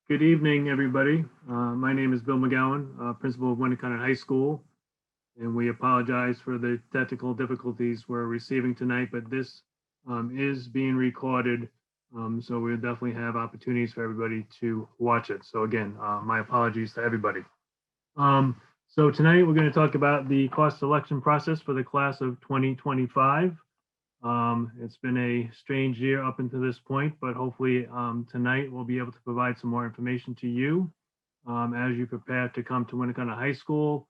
Good evening, everybody. My name is Bill McGowan, principal of Winneconne High School, and we apologize for the technical difficulties we're receiving tonight, but this is being recorded, so we'll definitely have opportunities for everybody to watch it. So again, my apologies to everybody. So tonight we're going to talk about the course selection process for the class of 2025. It's been a strange year up until this point, but hopefully tonight we'll be able to provide some more information to you as you prepare to come to Winneconne High School.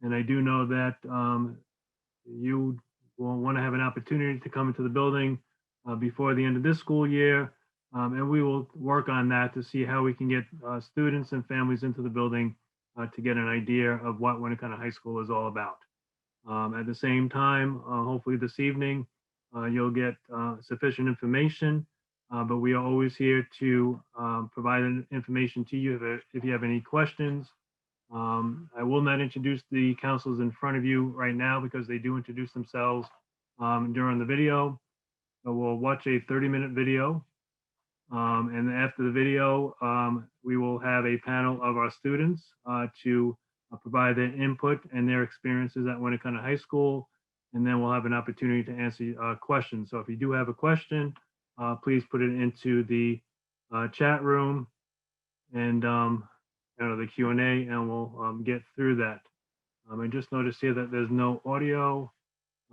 And I do know that you will want to have an opportunity to come into the building before the end of this school year. And we will work on that to see how we can get students and families into the building to get an idea of what Winneconne High School is all about. At the same time, hopefully this evening, you'll get sufficient information, but we are always here to provide information to you if you have any questions. I will not introduce the counselors in front of you right now because they do introduce themselves during the video. So we'll watch a 30-minute video. And after the video, we will have a panel of our students to provide their input and their experiences at Winneconne High School. And then we'll have an opportunity to answer questions. So if you do have a question, please put it into the chat room and the Q&A, and we'll get through that. I just noticed here that there's no audio.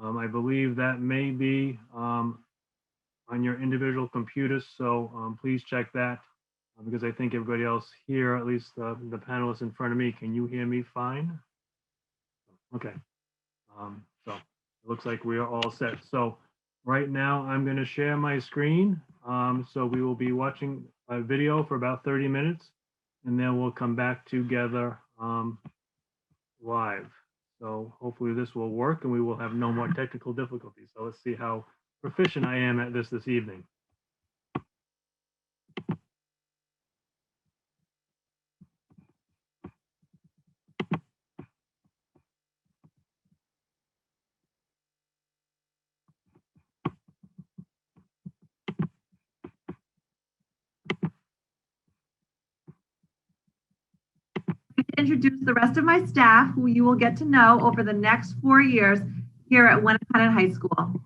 I believe that may be on your individual computers, so please check that because I think everybody else here, at least the panelists in front of me, can you hear me fine? Okay. So it looks like we are all set. So right now I'm going to share my screen. So we will be watching a video for about 30 minutes and then we'll come back together live. So hopefully this will work and we will have no more technical difficulties. So let's see how proficient I am at this evening. Introduce the rest of my staff who you will get to know over the next 4 years here at Winneconne High School.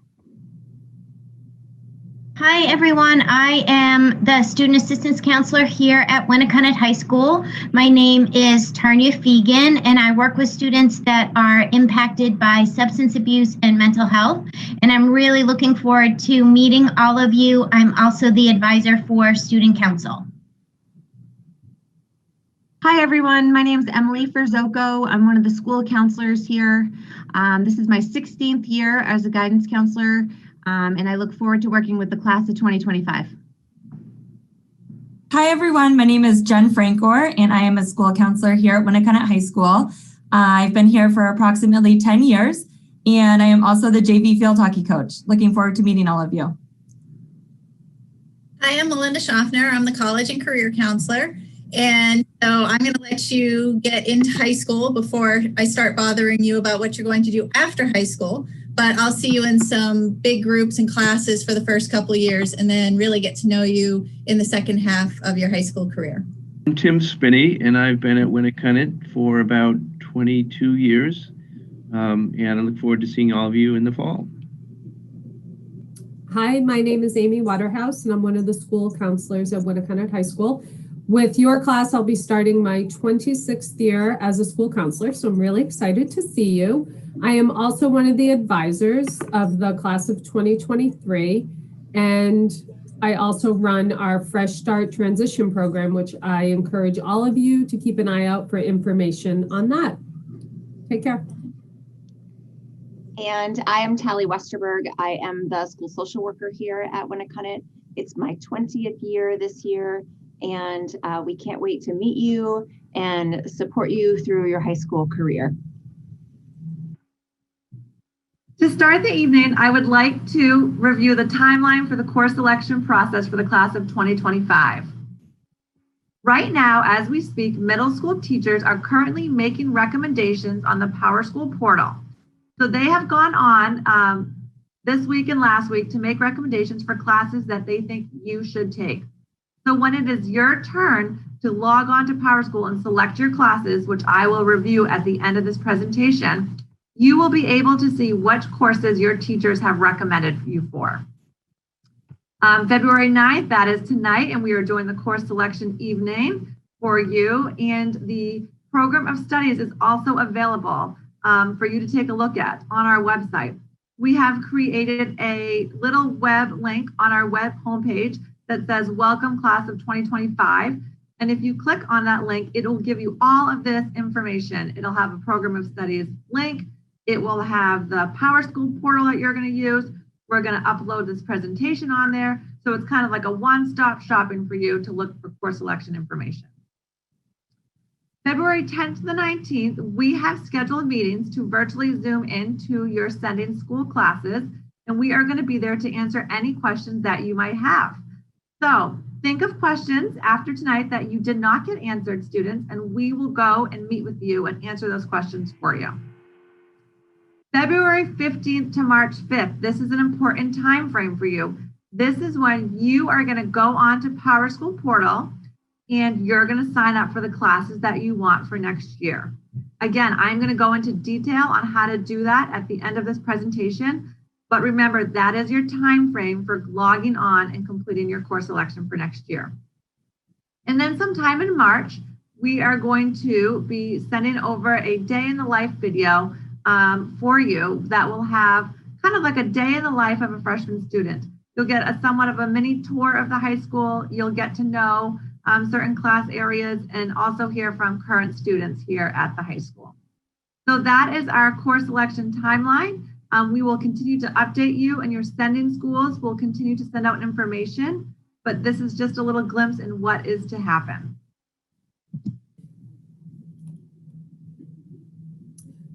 Hi everyone, I am the Student Assistance Counselor here at Winneconne High School. My name is Tanya Fegan and I work with students that are impacted by substance abuse and mental health. And I'm really looking forward to meeting all of you. I'm also the advisor for Student Council. Hi everyone, my name is Emily Ferzoco. I'm one of the school counselors here. This is my 16th year as a guidance counselor, and I look forward to working with the class of 2025. Hi everyone, my name is Jen Frankor and I am a school counselor here at Winneconne High School. I've been here for approximately 10 years and I am also the JV field hockey coach. Looking forward to meeting all of you. Hi, I'm Melinda Schaffner. I'm the college and career counselor. And so I'm going to let you get into high school before I start bothering you about what you're going to do after high school. But I'll see you in some big groups and classes for the first couple of years and then really get to know you in the second half of your high school career. I'm Tim Spinney, and I've been at Winneconne for about 22 years. And I look forward to seeing all of you in the fall. Hi, my name is Amy Waterhouse, and I'm one of the school counselors at Winneconne High School. With your class, I'll be starting my 26th year as a school counselor, so I'm really excited to see you. I am also one of the advisors of the class of 2023, and I also run our Fresh Start Transition Program, which I encourage all of you to keep an eye out for information on that. Take care. And I am Tally Westerberg. I am the school social worker here at Winneconne. It's my 20th year this year, and we can't wait to meet you and support you through your high school career. To start the evening, I would like to review the timeline for the course selection process for the class of 2025. Right now, as we speak, middle school teachers are currently making recommendations on the Powerschool Portal. So they have gone on this week and last week to make recommendations for classes that they think you should take. So when it is your turn to log on to PowerSchool and select your classes, which I will review at the end of this presentation, you will be able to see which courses your teachers have recommended you for. February 9th, that is tonight, and we are doing the course selection evening for you. And the program of studies is also available for you to take a look at on our website. We have created a little web link on our web homepage that says Welcome Class of 2025. And if you click on that link, it will give you all of this information. It'll have a program of studies link. It will have the Powerschool Portal that you're going to use. We're going to upload this presentation on there. So it's kind of like a one-stop shopping for you to look for course selection information. February 10th to the 19th, we have scheduled meetings to virtually Zoom into your sending school classes, and we are going to be there to answer any questions that you might have. So think of questions after tonight that you did not get answered, students, and we will go and meet with you and answer those questions for you. February 15th to March 5th, this is an important time frame for you. This is when you are going to go on to Powerschool Portal and you're going to sign up for the classes that you want for next year. Again, I'm going to go into detail on how to do that at the end of this presentation, but remember that is your time frame for logging on and completing your course selection for next year. And then sometime in March, we are going to be sending over a day in the life video for you that will have kind of like a day in the life of a freshman student. You'll get a somewhat of a mini tour of the high school. You'll get to know certain class areas and also hear from current students here at the high school. So that is our course selection timeline. We will continue to update you, and your sending schools will continue to send out information, but this is just a little glimpse in what is to happen.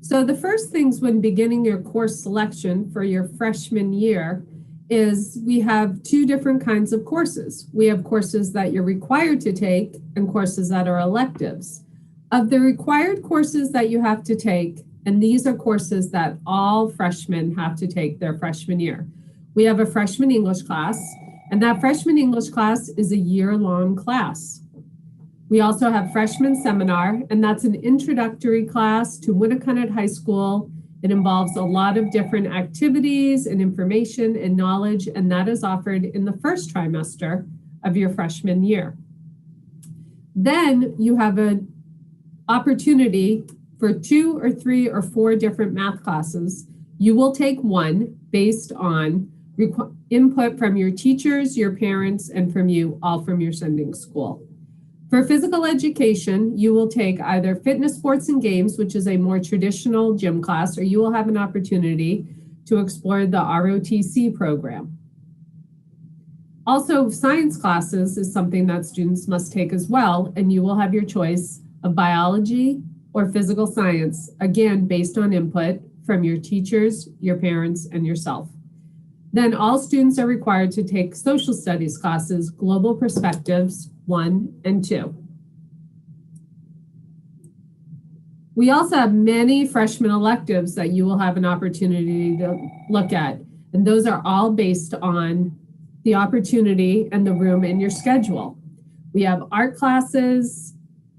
So the first things when beginning your course selection for your freshman year is we have two different kinds of courses. We have courses that you're required to take and courses that are electives. Of the required courses that you have to take, and these are courses that all freshmen have to take their freshman year. We have a freshman English class, and that freshman English class is a year-long class. We also have freshman seminar, and that's an introductory class to Winneconne High School. It involves a lot of different activities and information and knowledge, and that is offered in the first trimester of your freshman year. Then you have an opportunity for 2 or 3 or 4 different math classes. You will take one based on input from your teachers, your parents, and from you, all from your sending school. For physical education, you will take either fitness, sports, and games, which is a more traditional gym class, or you will have an opportunity to explore the ROTC program. Also, science classes is something that students must take as well, and you will have your choice of biology or physical science, again, based on input from your teachers, your parents, and yourself. Then all students are required to take social studies classes, Global Perspectives 1 and 2. We also have many freshman electives that you will have an opportunity to look at, and those are all based on the opportunity and the room in your schedule. We have art classes,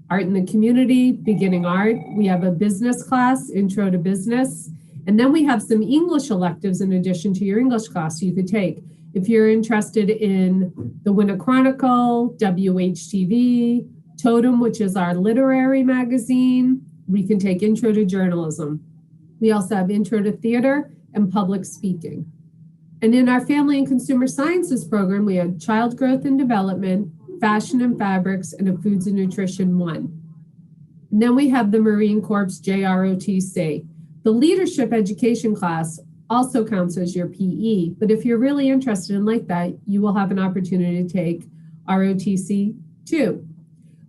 art in the community, beginning art. We have a business class, intro to business. And then we have some English electives in addition to your English class you could take. If you're interested in the Winneconne Chronicle, WHTV, Totem, which is our literary magazine, we can take Intro to Journalism. We also have Intro to Theater and Public Speaking. And in our Family and Consumer Sciences program, we have Child Growth and Development, Fashion and Fabrics, and a Foods and Nutrition 1. And then we have the Marine Corps JROTC. The Leadership Education class also counts as your PE, but if you're really interested in like that, you will have an opportunity to take ROTC 2.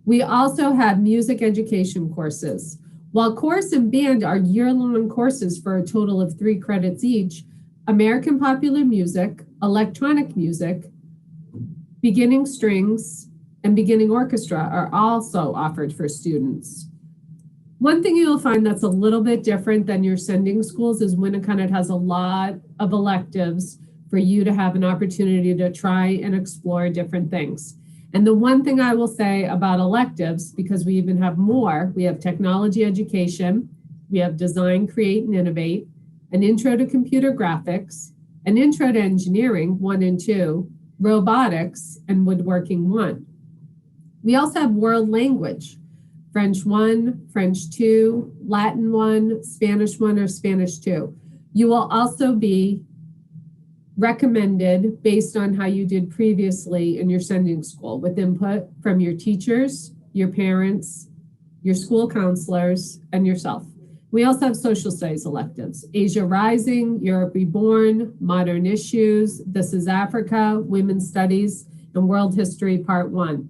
We also have music education courses. While chorus and band are year-long courses for a total of 3 credits each, American Popular Music, Electronic Music, Beginning Strings, and Beginning Orchestra are also offered for students. One thing you'll find that's a little bit different than your sending schools is Winneconne has a lot of electives for you to have an opportunity to try and explore different things. And the one thing I will say about electives, because we even have more, we have technology education, we have design, create, and innovate, an intro to computer graphics, an intro to engineering, 1 and 2, robotics, and woodworking 1. We also have world language, French 1, French 2, Latin 1, Spanish 1, or Spanish 2. You will also be recommended based on how you did previously in your sending school with input from your teachers, your parents, your school counselors, and yourself. We also have social studies electives, Asia Rising, Europe Reborn, Modern Issues, This is Africa, Women's Studies, and World History Part 1.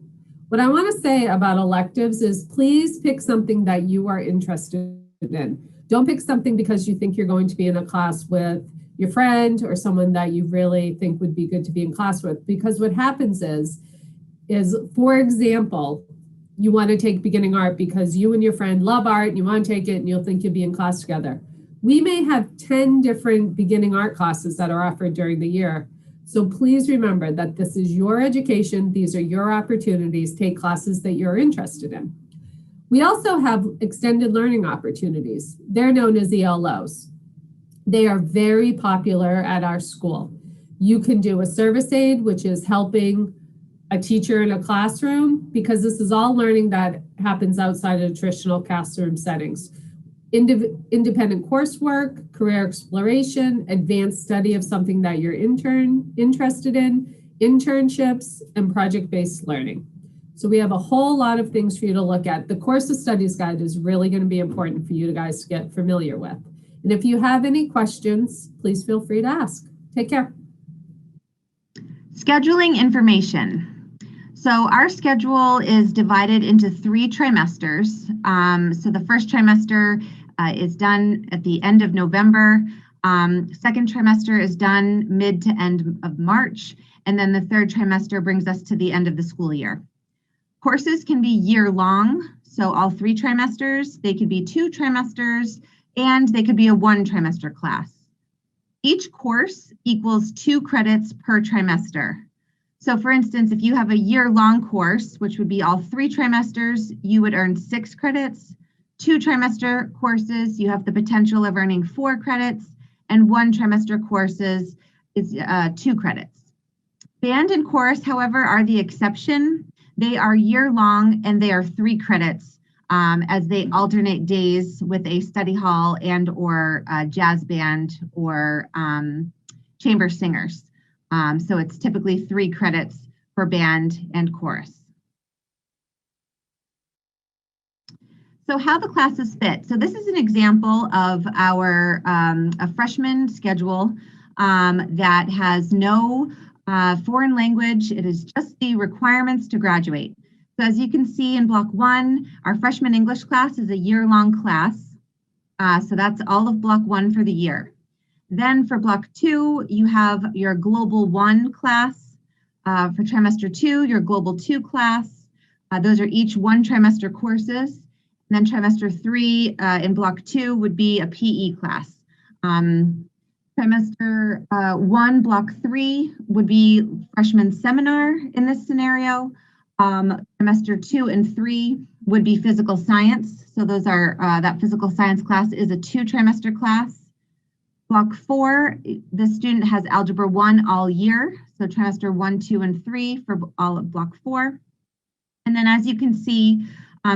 What I want to say about electives is please pick something that you are interested in. Don't pick something because you think you're going to be in a class with your friend or someone that you really think would be good to be in class with. Because what happens is for example, you want to take beginning art because you and your friend love art and you want to take it and you'll think you'll be in class together. We may have 10 different beginning art classes that are offered during the year. So please remember that this is your education. These are your opportunities. Take classes that you're interested in. We also have extended learning opportunities. They're known as ELOs. They are very popular at our school. You can do a service aid, which is helping a teacher in a classroom, because this is all learning that happens outside of traditional classroom settings. Independent coursework, career exploration, advanced study of something that you're interested in, internships, and project-based learning. So we have a whole lot of things for you to look at. The course of studies guide is really going to be important for you guys to get familiar with. And if you have any questions, please feel free to ask. Take care. Scheduling information. So our schedule is divided into 3 trimesters. So the first trimester is done at the end of November. Second trimester is done mid to end of March. And then the third trimester brings us to the end of the school year. Courses can be year-long, so all 3 trimesters. They could be 2 trimesters, and they could be a 1 trimester class. Each course equals 2 credits per trimester. So for instance, if you have a year-long course, which would be all 3 trimesters, you would earn 6 credits. 2 trimester courses, you have the potential of earning 4 credits, and 1 trimester courses is 2 credits. Band and chorus, however, are the exception. They are year-long and they are 3 credits as they alternate days with a study hall and or jazz band or chamber singers. So it's typically 3 credits for band and chorus. So how the classes fit. So this is an example of our a freshman schedule that has no foreign language. It is just the requirements to graduate. So as you can see in block 1, our freshman English class is a year-long class. So that's all of block 1 for the year. Then for block 2, you have your Global 1 class. For trimester 2, your Global 2 class. Those are each 1 trimester courses. And then trimester 3 in block 2 would be a PE class. Trimester 1, block 3 would be freshman seminar in this scenario. Trimester 2 and 3 would be physical science. So those are, that physical science class is a 2 trimester class. Block 4, the student has Algebra 1 all year. So trimester 1, 2, and 3 for all of block 4. And then as you can see,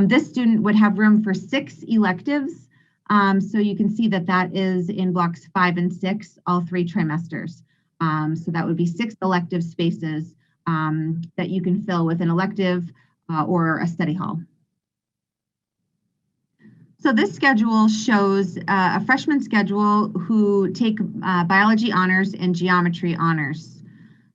this student would have room for 6 electives. So you can see that that is in blocks 5 and 6, all 3 trimesters. So that would be 6 elective spaces that you can fill with an elective or a study hall. So this schedule shows a freshman schedule who take biology honors and geometry honors.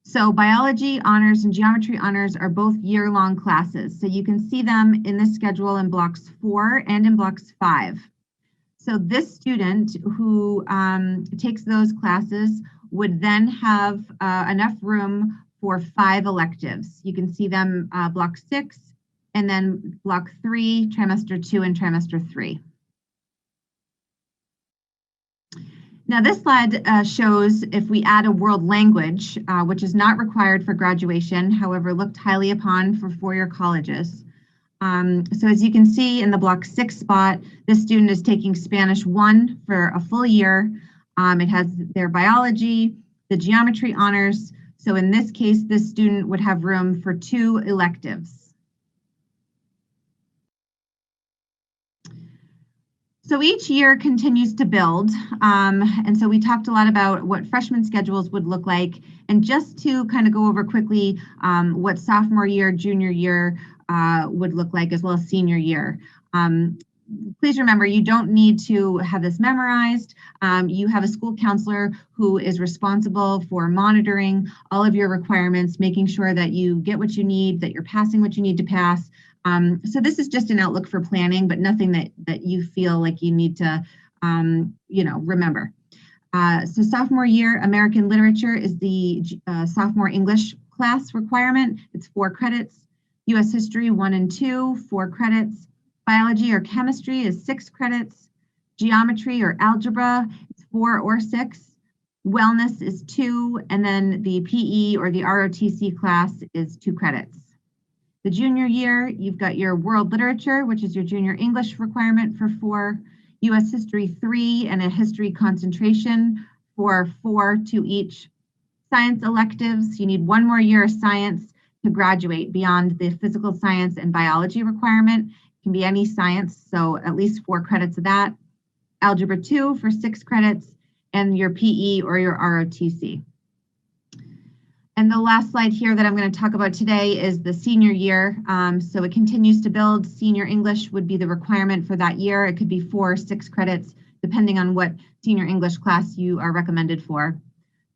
So biology honors and geometry honors are both year-long classes. So you can see them in this schedule in blocks 4 and in blocks 5. So this student who takes those classes would then have enough room for 5 electives. You can see them block 6 and then block 3, trimester 2, and trimester 3. Now, this slide shows if we add a world language, which is not required for graduation, however, looked highly upon for four-year colleges. So as you can see in the block 6 spot, this student is taking Spanish 1 for a full year. It has their biology, the geometry honors. So in this case, this student would have room for 2 electives. So each year continues to build. And so we talked a lot about what freshman schedules would look like. And just to kind of go over quickly what sophomore year, junior year would look like, as well as senior year. Please remember, you don't need to have this memorized. You have a school counselor who is responsible for monitoring all of your requirements, making sure that you get what you need, that you're passing what you need to pass. So this is just an outlook for planning, but nothing that you feel like you need to, remember. So sophomore year, American Literature is the sophomore English class requirement. It's 4 credits. U.S. History 1 and 2, 4 credits. Biology or chemistry is 6 credits. Geometry or algebra is 4 or 6. Wellness is 2, and then the PE or the ROTC class is 2 credits. The junior year, you've got your world literature, which is your junior English requirement for 4, U.S. History 3, and a history concentration for 4 to each. Science electives, you need 1 more year of science to graduate beyond the physical science and biology requirement. It can be any science, so at least 4 credits of that. Algebra 2 for 6 credits, and your PE or your ROTC. And the last slide here that I'm going to talk about today is the senior year. So it continues to build. Senior English would be the requirement for that year. It could be 4 or 6 credits, depending on what senior English class you are recommended for.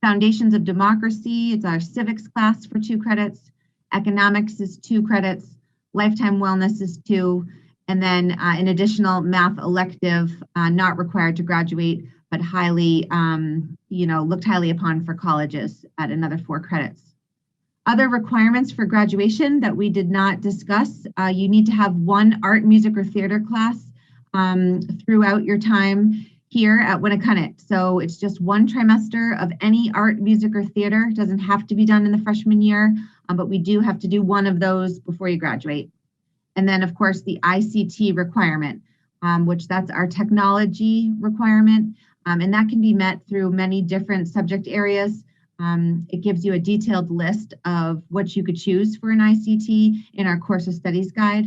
Foundations of Democracy, it's our civics class for 2 credits. Economics is 2 credits. Lifetime Wellness is 2. And then an additional math elective, not required to graduate, but highly, looked highly upon for colleges at another 4 credits. Other requirements for graduation that we did not discuss, you need to have 1 art, music, or theater class throughout your time here at Winneconne. So it's just 1 trimester of any art, music, or theater. It doesn't have to be done in the freshman year, but we do have to do 1 of those before you graduate. And then, of course, the ICT requirement, which that's our technology requirement. And that can be met through many different subject areas. It gives you a detailed list of what you could choose for an ICT in our course of studies guide.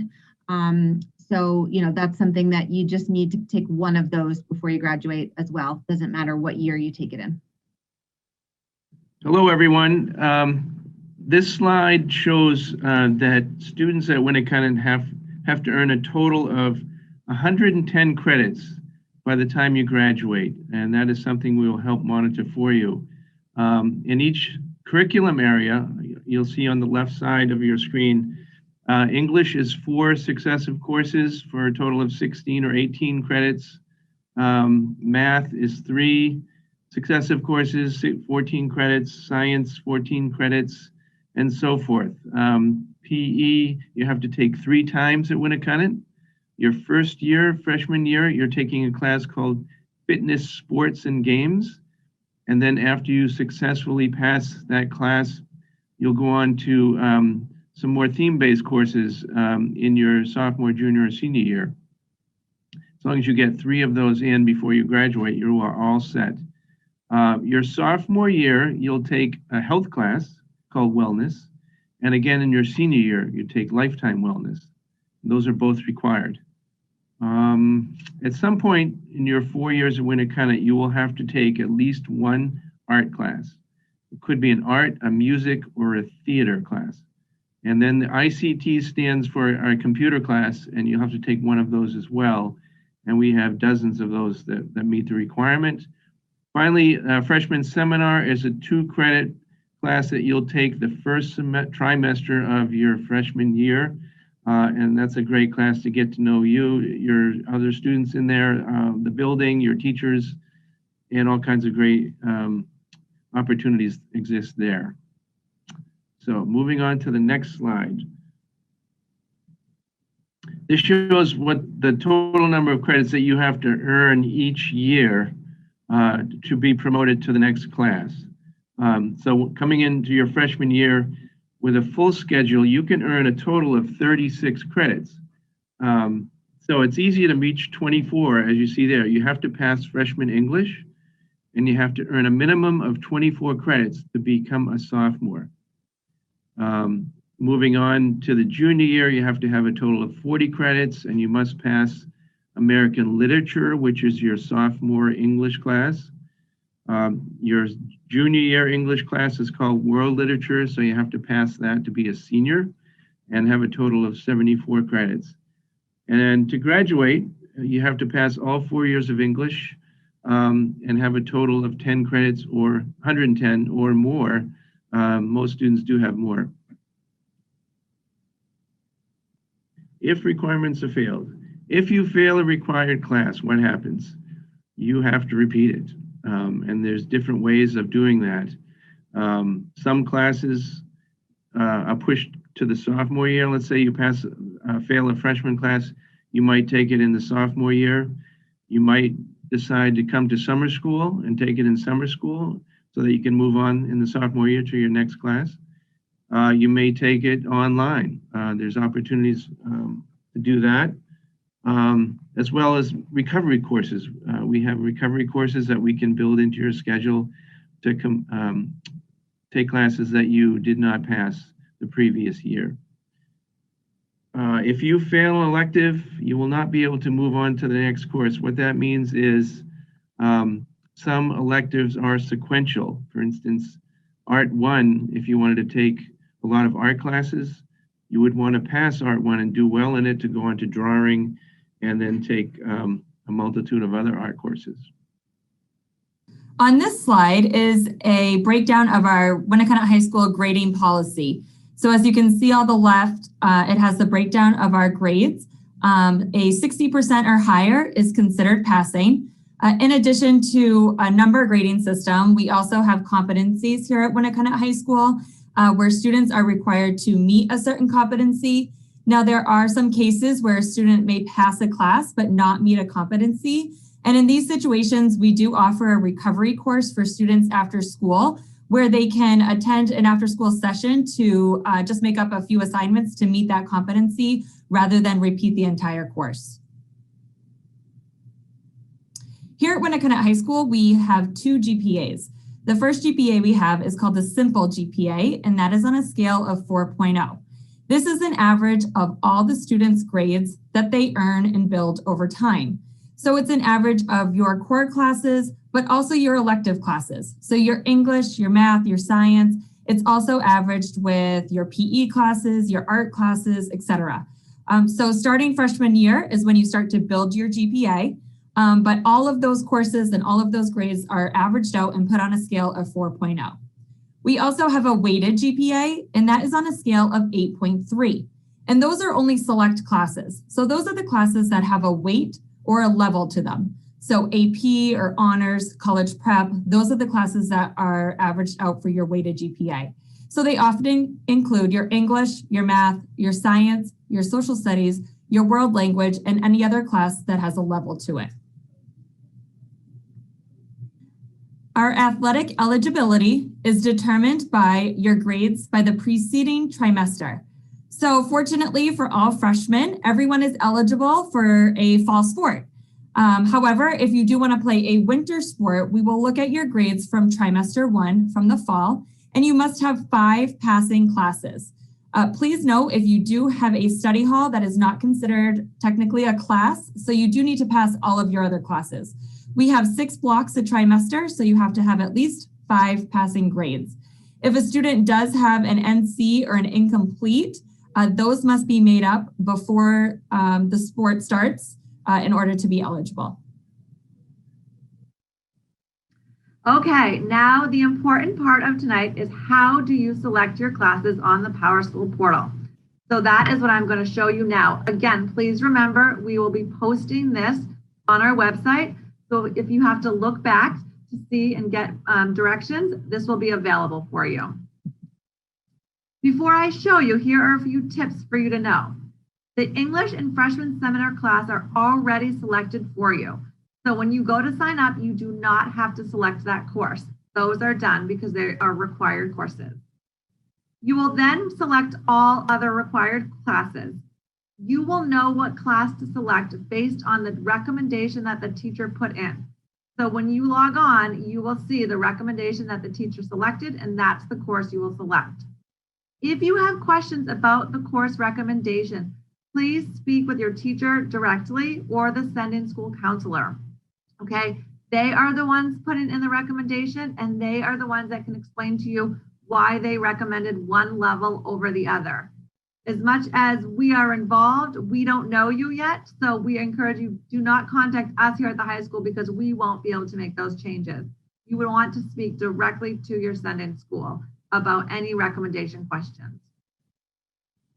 So, that's something that you just need to take 1 of those before you graduate as well. Doesn't matter what year you take it in. Hello, everyone. This slide shows that students at Winneconne have to earn a total of 110 credits by the time you graduate, and that is something we will help monitor for you. In each curriculum area, you'll see on the left side of your screen, English is 4 successive courses for a total of 16 or 18 credits. Math is 3 successive courses, 14 credits. Science, 14 credits, and so forth. PE, you have to take 3 times at Winneconne. Your first year, freshman year, you're taking a class called Fitness, Sports, and Games. And then after you successfully pass that class, you'll go on to some more theme-based courses in your sophomore, junior, or senior year. As long as you get 3 of those in before you graduate, you are all set. Your sophomore year, you'll take a health class called Wellness. And again, in your senior year, you take Lifetime Wellness. Those are both required. At some point in your 4 years at Winneconne, you will have to take at least 1 art class. It could be an art, a music, or a theater class. And then the ICT stands for our computer class, and you'll have to take 1 of those as well. And we have dozens of those that meet the requirement. Finally, freshman seminar is a 2-credit class that you'll take the first trimester of your freshman year. And that's a great class to get to know you, your other students in there, the building, your teachers, and all kinds of great opportunities exist there. So moving on to the next slide. This shows what the total number of credits that you have to earn each year to be promoted to the next class. So coming into your freshman year with a full schedule, you can earn a total of 36 credits. So it's easy to reach 24, as you see there. You have to pass freshman English, and you have to earn a minimum of 24 credits to become a sophomore. Moving on to the junior year, you have to have a total of 40 credits, and you must pass American Literature, which is your sophomore English class. Your junior year English class is called World Literature, so you have to pass that to be a senior and have a total of 74 credits. And to graduate, you have to pass all 4 years of English and have a total of 10 credits or 110 or more. Most students do have more. If requirements are failed, if you fail a required class, what happens? You have to repeat it. And there's different ways of doing that. Some classes are pushed to the sophomore year. Let's say you fail a freshman class, you might take it in the sophomore year. You might decide to come to summer school and take it in summer school so that you can move on in the sophomore year to your next class. You may take it online. There's opportunities to do that, as well as recovery courses. We have recovery courses that we can build into your schedule to take classes that you did not pass the previous year. If you fail an elective, you will not be able to move on to the next course. What that means is some electives are sequential. For instance, Art 1, if you wanted to take a lot of art classes, you would want to pass Art 1 and do well in it to go on to drawing and then take a multitude of other art courses. On this slide is a breakdown of our Winneconne High School grading policy. So as you can see on the left, it has the breakdown of our grades. A 60% or higher is considered passing. In addition to a number grading system, we also have competencies here at Winneconne High School where students are required to meet a certain competency. Now, there are some cases where a student may pass a class but not meet a competency. And in these situations, we do offer a recovery course for students after school where they can attend an after-school session to just make up a few assignments to meet that competency rather than repeat the entire course. Here at Winneconne High School, we have 2 GPAs. The first GPA we have is called the simple GPA, and that is on a scale of 4.0. This is an average of all the students' grades that they earn and build over time. So it's an average of your core classes, but also your elective classes. So your English, your math, your science. It's also averaged with your PE classes, your art classes, etc. So starting freshman year is when you start to build your GPA. But all of those courses and all of those grades are averaged out and put on a scale of 4.0. We also have a weighted GPA, and that is on a scale of 8.3. And those are only select classes. So those are the classes that have a weight or a level to them. So AP or honors, college prep, those are the classes that are averaged out for your weighted GPA. So they often include your English, your math, your science, your social studies, your world language, and any other class that has a level to it. Our athletic eligibility is determined by your grades by the preceding trimester. So fortunately for all freshmen, everyone is eligible for a fall sport. However, if you do want to play a winter sport, we will look at your grades from trimester 1 from the fall, and you must have 5 passing classes. Please note, if you do have a study hall, that is not considered technically a class, so you do need to pass all of your other classes. We have 6 blocks a trimester, so you have to have at least 5 passing grades. If a student does have an NC or an incomplete, those must be made up before the sport starts in order to be eligible. Okay, now the important part of tonight is how do you select your classes on the Powerschool Portal? So that is what I'm going to show you now. Again, please remember, we will be posting this on our website. So if you have to look back to see and get directions, this will be available for you. Before I show you, here are a few tips for you to know. The English and freshman seminar class are already selected for you. So when you go to sign up, you do not have to select that course. Those are done because they are required courses. You will then select all other required classes. You will know what class to select based on the recommendation that the teacher put in. So when you log on, you will see the recommendation that the teacher selected, and that's the course you will select. If you have questions about the course recommendation, please speak with your teacher directly or the send-in school counselor. Okay, they are the ones putting in the recommendation, and they are the ones that can explain to you why they recommended one level over the other. As much as we are involved, we don't know you yet, so we encourage you, do not contact us here at the high school because we won't be able to make those changes. You would want to speak directly to your send-in school about any recommendation questions.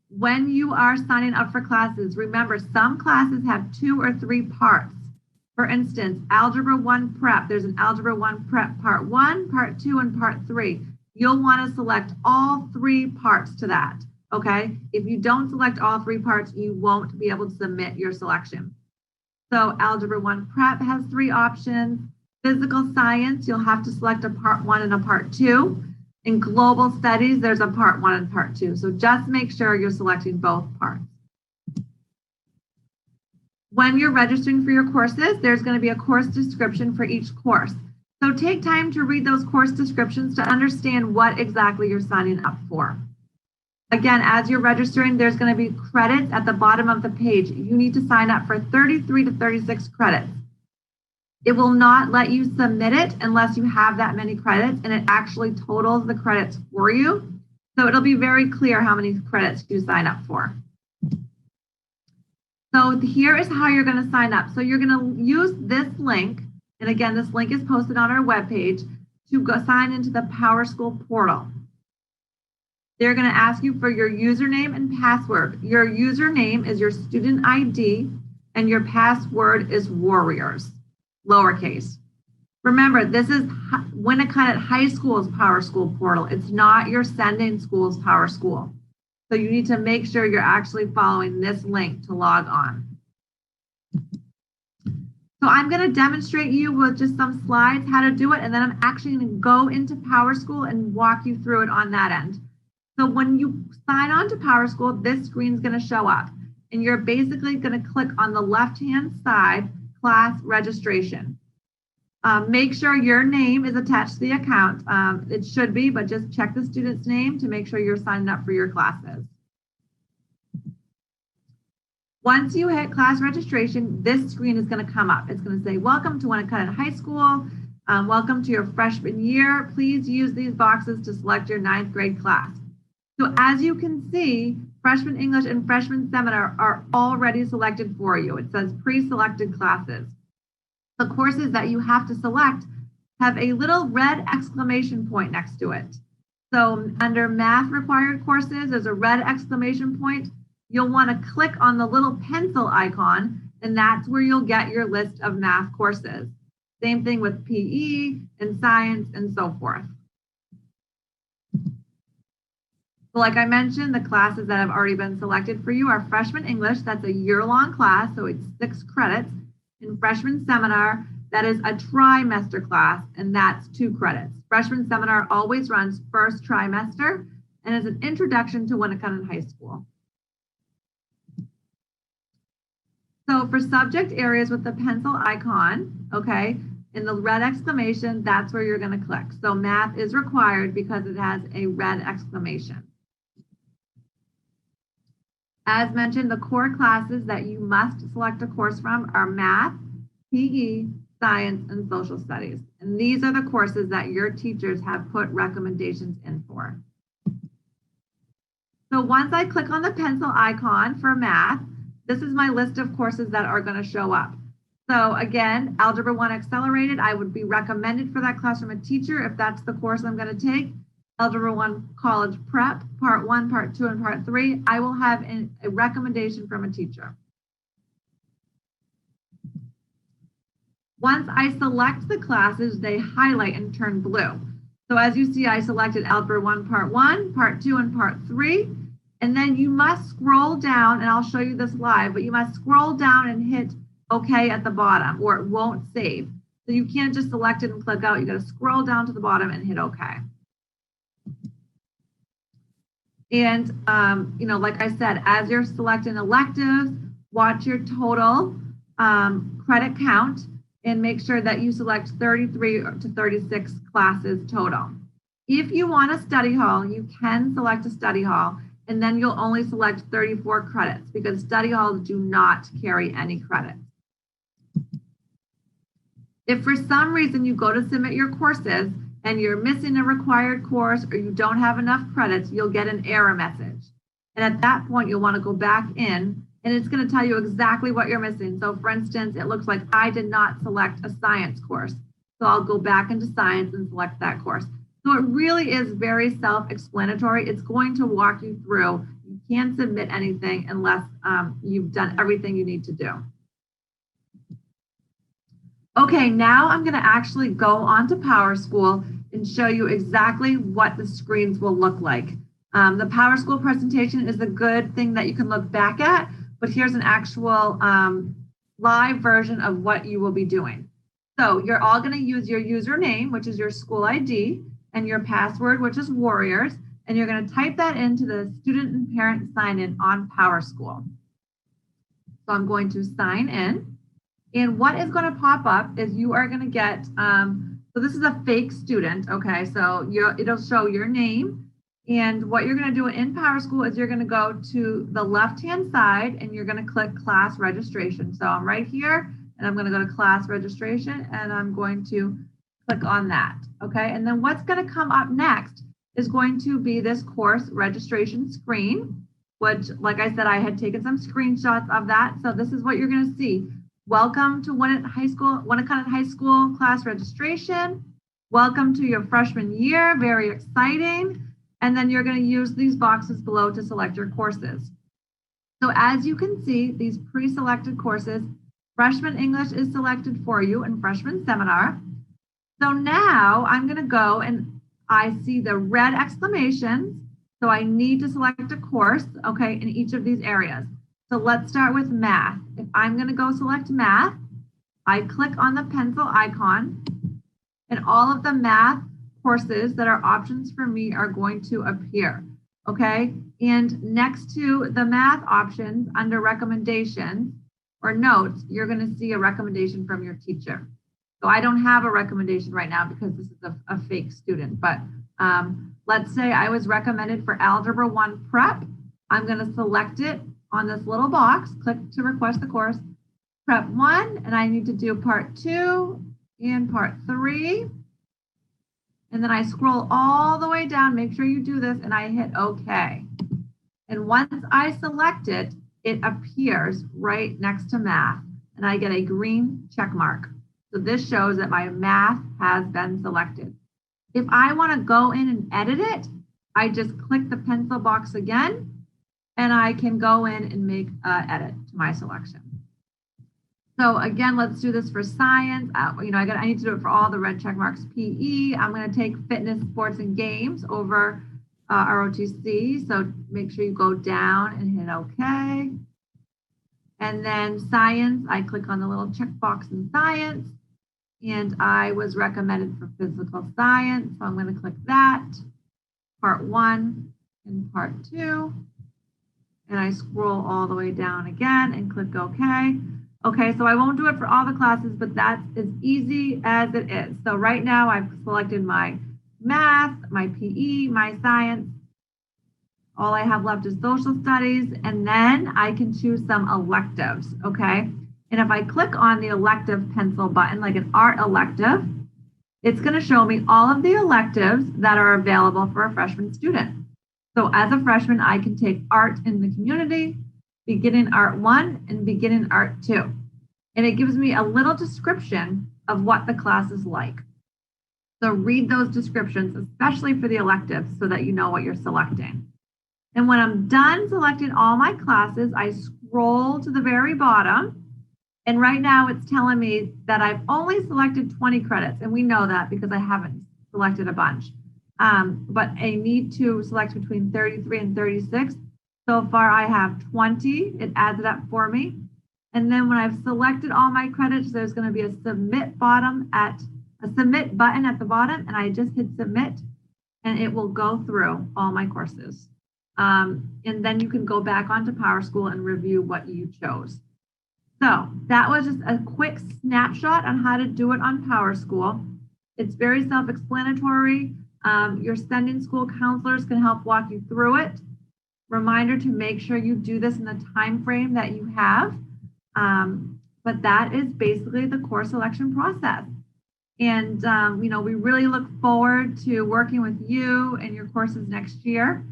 When you are signing up for classes, remember some classes have 2 or 3 parts. For instance, Algebra 1 Prep, there's an Algebra 1 Prep Part 1, Part 2, and Part 3. You'll want to select all 3 parts to that, okay? If you don't select all 3 parts, you won't be able to submit your selection. So Algebra 1 Prep has 3 options. Physical Science, you'll have to select a Part 1 and a Part 2. In Global Studies, there's a Part 1 and Part 2. So just make sure you're selecting both parts. When you're registering for your courses, there's going to be a course description for each course. So take time to read those course descriptions to understand what exactly you're signing up for. Again, as you're registering, there's going to be credits at the bottom of the page. You need to sign up for 33 to 36 credits. It will not let you submit it unless you have that many credits, and it actually totals the credits for you. So it'll be very clear how many credits you sign up for. So here is how you're going to sign up. So you're going to use this link. And again, this link is posted on our webpage to go sign into the Powerschool Portal. They're going to ask you for your username and password. Your username is your student ID, and your password is Warriors, lowercase. Remember, this is Winneconne High School's Powerschool Portal. It's not your send-in school's Powerschool. So you need to make sure you're actually following this link to log on. So I'm going to demonstrate you with just some slides how to do it, and then I'm actually going to go into PowerSchool and walk you through it on that end. So when you sign on to PowerSchool, this screen is going to show up, and you're basically going to click on the left-hand side, class registration. Make sure your name is attached to the account. It should be, but just check the student's name to make sure you're signing up for your classes. Once you hit class registration, this screen is going to come up. It's going to say, welcome to Winneconne High School. Welcome to your freshman year. Please use these boxes to select your 9th grade class. So as you can see, freshman English and freshman seminar are already selected for you. It says pre-selected classes. The courses that you have to select have a little red exclamation point next to it. So under math required courses, there's a red exclamation point. You'll want to click on the little pencil icon, and that's where you'll get your list of math courses. Same thing with PE and science and so forth. So like I mentioned, the classes that have already been selected for you are freshman English. That's a year-long class, so it's 6 credits. In freshman seminar, that is a trimester class, and that's 2 credits. Freshman seminar always runs first trimester and is an introduction to Winneconne High School. So for subject areas with the pencil icon, okay, in the red exclamation, that's where you're going to click. So math is required because it has a red exclamation. As mentioned, the core classes that you must select a course from are math, PE, science, and social studies. And these are the courses that your teachers have put recommendations in for. So once I click on the pencil icon for math, this is my list of courses that are going to show up. So again, Algebra 1 Accelerated, I would be recommended for that class from a teacher if that's the course I'm going to take. Algebra 1 College Prep, Part 1, Part 2, and Part 3, I will have a recommendation from a teacher. Once I select the classes, they highlight and turn blue. So as you see, I selected Algebra 1, Part 1, Part 2, and Part 3. And then you must scroll down, and I'll show you this live, but you must scroll down and hit OK at the bottom, or it won't save. So you can't just select it and click out. You got to scroll down to the bottom and hit OK. And, you know, like I said, as you're selecting electives, watch your total credit count and make sure that you select 33 to 36 classes total. If you want a study hall, you can select a study hall, and then you'll only select 34 credits because study halls do not carry any credits. If for some reason you go to submit your courses and you're missing a required course or you don't have enough credits, you'll get an error message. And at that point, you'll want to go back in and it's going to tell you exactly what you're missing. So for instance, it looks like I did not select a science course. So I'll go back into science and select that course. So it really is very self-explanatory. It's going to walk you through. You can't submit anything unless you've done everything you need to do. Okay, now I'm going to actually go onto PowerSchool and show you exactly what the screens will look like. The PowerSchool presentation is a good thing that you can look back at, but here's an actual live version of what you will be doing. So you're all going to use your username, which is your school ID, and your password, which is Warriors, and you're going to type that into the student and parent sign-in on PowerSchool. So I'm going to sign in. And what is going to pop up is you are going to get, so this is a fake student, okay? So it'll show your name. And what you're going to do in PowerSchool is you're going to go to the left-hand side and you're going to click class registration. So I'm right here and I'm going to go to class registration and I'm going to click on that, okay? And then what's going to come up next is going to be this course registration screen, which, like I said, I had taken some screenshots of that. So this is what you're going to see. Welcome to Winneconne High School class registration. Welcome to your freshman year, very exciting. And then you're going to use these boxes below to select your courses. So as you can see, these pre-selected courses, freshman English is selected for you and freshman seminar. So now I'm going to go and I see the red exclamations. So I need to select a course, okay, in each of these areas. So let's start with math. If I'm going to go select math, I click on the pencil icon and all of the math courses that are options for me are going to appear, okay? And next to the math options under recommendations or notes, you're going to see a recommendation from your teacher. So I don't have a recommendation right now because this is a fake student, but let's say I was recommended for Algebra 1 Prep. I'm going to select it on this little box, click to request the course, Prep 1, and I need to do Part 2 and Part 3. And then I scroll all the way down, make sure you do this, and I hit OK. And once I select it, it appears right next to math, and I get a green check mark. So this shows that my math has been selected. If I want to go in and edit it, I just click the pencil box again, and I can go in and make an edit to my selection. So again, let's do this for science. I need to do it for all the red check marks. PE, I'm going to take fitness, sports, and games over ROTC. So make sure you go down and hit OK. And then science, I click on the little check box in science. And I was recommended for physical science. So I'm going to click that, Part 1 and Part 2. And I scroll all the way down again and click OK. Okay, so I won't do it for all the classes, but that's as easy as it is. So right now I've selected my math, my PE, my science. All I have left is social studies, and then I can choose some electives, okay? And if I click on the elective pencil button, like an art elective, it's gonna show me all of the electives that are available for a freshman student. So as a freshman, I can take art in the community, beginning art 1 and beginning art 2. And it gives me a little description of what the class is like. So read those descriptions, especially for the electives, so that you know what you're selecting. And when I'm done selecting all my classes, I scroll to the very bottom. And right now it's telling me that I've only selected 20 credits. And we know that because I haven't selected a bunch. But I need to select between 33 and 36. So far I have 20, it adds it up for me. And then when I've selected all my credits, there's going to be a submit button at the bottom, and I just hit submit, and it will go through all my courses. And then you can go back onto PowerSchool and review what you chose. So that was just a quick snapshot on how to do it on PowerSchool. It's very self-explanatory. Your sending school counselors can help walk you through it. Reminder to make sure you do this in the time frame that you have. But that is basically the course selection process. And, we really look forward to working with you and your courses next year.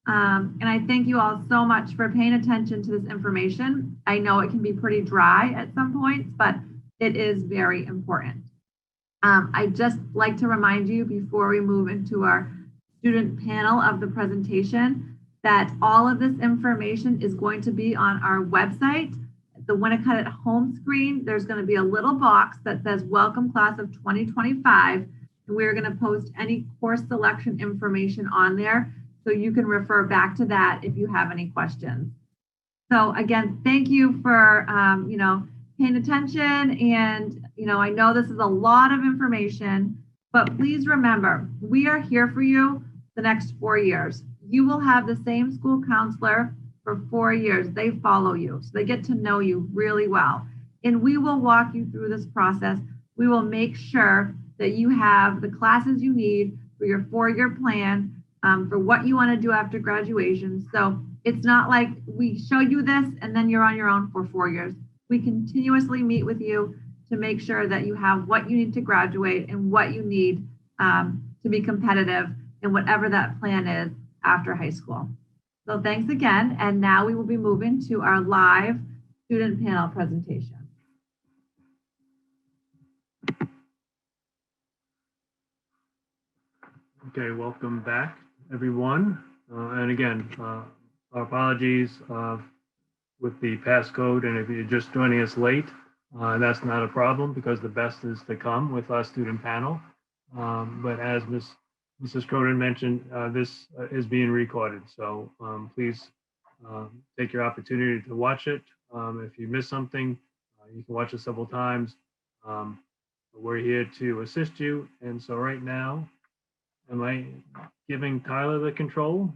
And I thank you all so much for paying attention to this information. I know it can be pretty dry at some points, but it is very important. I'd just like to remind you before we move into our student panel of the presentation that all of this information is going to be on our website. The Winneconne home screen, there's going to be a little box that says Welcome Class of 2025. And we're going to post any course selection information on there. So you can refer back to that if you have any questions. So again, thank you for, paying attention. And, I know this is a lot of information, but please remember, we are here for you the next 4 years. You will have the same school counselor for 4 years. They follow you, so they get to know you really well. And we will walk you through this process. We will make sure that you have the classes you need for your 4-year plan, for what you want to do after graduation. So it's not like we show you this and then you're on your own for 4 years. We continuously meet with you to make sure that you have what you need to graduate and what you need to be competitive in whatever that plan is after high school. So thanks again. And now we will be moving to our live student panel presentation. Okay, welcome back, everyone. And again, our apologies with the passcode. And if you're just joining us late, that's not a problem because the best is to come with our student panel. But as Mrs. Cronin mentioned, this is being recorded. So please take your opportunity to watch it. If you miss something, you can watch it several times. We're here to assist you. And so right now, am I giving Tyler the control?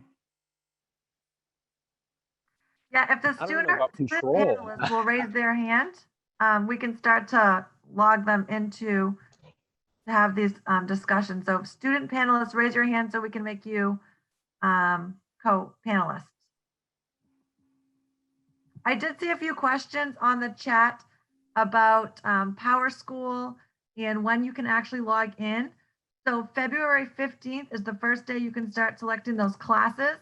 Yeah, if the student panelists will raise their hand, we can start to log them into to have these discussions. So student panelists, raise your hand so we can make you co-panelists. I did see a few questions on the chat about PowerSchool and when you can actually log in. So February 15th is the first day you can start selecting those classes.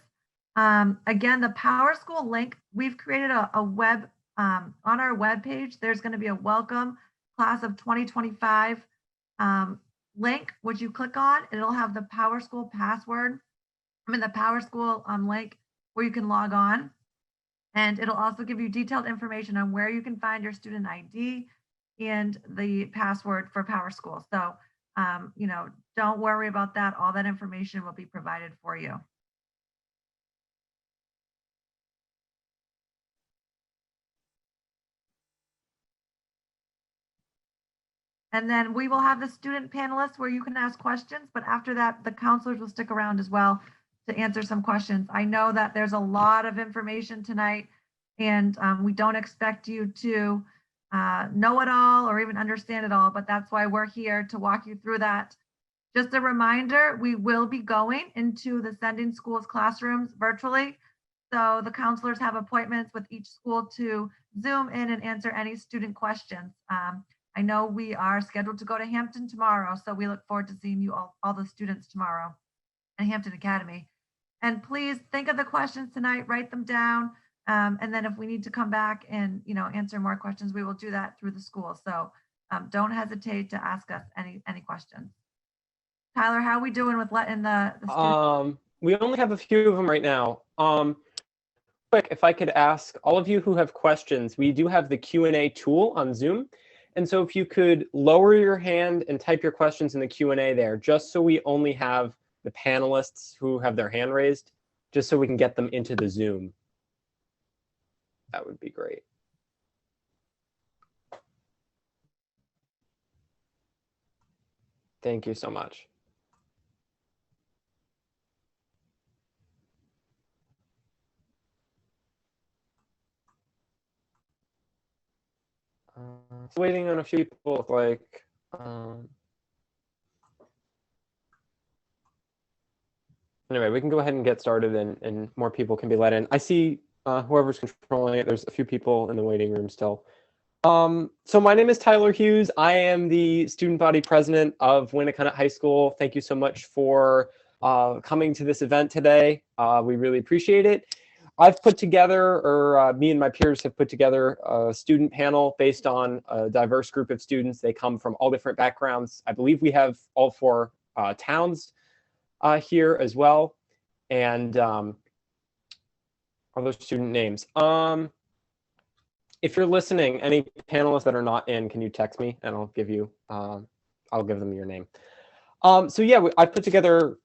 Again, the PowerSchool link, we've created a web, on our web page, there's going to be a welcome class of 2025 link, which you click on, and it'll have the PowerSchool password. The PowerSchool link where you can log on. And it'll also give you detailed information on where you can find your student ID and the password for PowerSchool. So, don't worry about that. All that information will be provided for you. And then we will have the student panelists where you can ask questions, but after that, the counselors will stick around as well to answer some questions. I know that there's a lot of information tonight, and we don't expect you to know it all or even understand it all, but that's why we're here to walk you through that. Just a reminder, we will be going into the sending schools classrooms virtually. So the counselors have appointments with each school to Zoom in and answer any student questions. I know we are scheduled to go to Hampton tomorrow, so we look forward to seeing you all the students tomorrow at Hampton Academy. And please think of the questions tonight, write them down. And then if we need to come back and answer more questions, we will do that through the school. So don't hesitate to ask us any questions. Tyler, how are we doing with letting the students? We only have a few of them right now. Quick, if I could ask all of you who have questions, we do have the Q&A tool on Zoom. And so if you could lower your hand and type your questions in the Q&A there, just so we only have the panelists who have their hand raised, just so we can get them into the Zoom. That would be great. Thank you so much. Waiting on a few people, like, anyway, we can go ahead and get started and more people can be let in. I see whoever's controlling it, there's a few people in the waiting room still. So my name is Tyler Hughes. I am the student body president of Winneconne High School. Thank you so much for coming to this event today. We really appreciate it. I've put together, or me and my peers have put together a student panel based on a diverse group of students. They come from all different backgrounds. I believe we have all 4 towns here as well. And other student names. If you're listening, any panelists that are not in, can you text me and I'll give you, I'll give them your name. So yeah, I put together,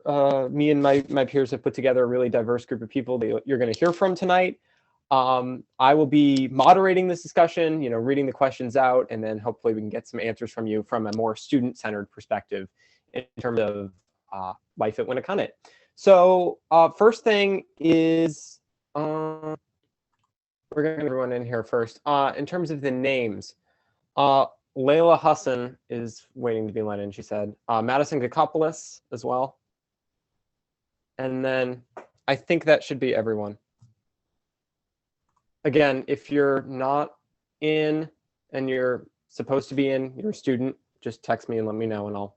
me and my peers have put together a really diverse group of people that you're going to hear from tonight. I will be moderating this discussion, reading the questions out, and then hopefully we can get some answers from you from a more student-centered perspective in terms of life at Winneconne. So first thing is, we're going to get everyone in here first. In terms of the names, Layla Hassan is waiting to be let in, she said. Madison Gakopoulos as well. And then I think that should be everyone. Again, if you're not in and you're supposed to be in, you're a student, just text me and let me know and I'll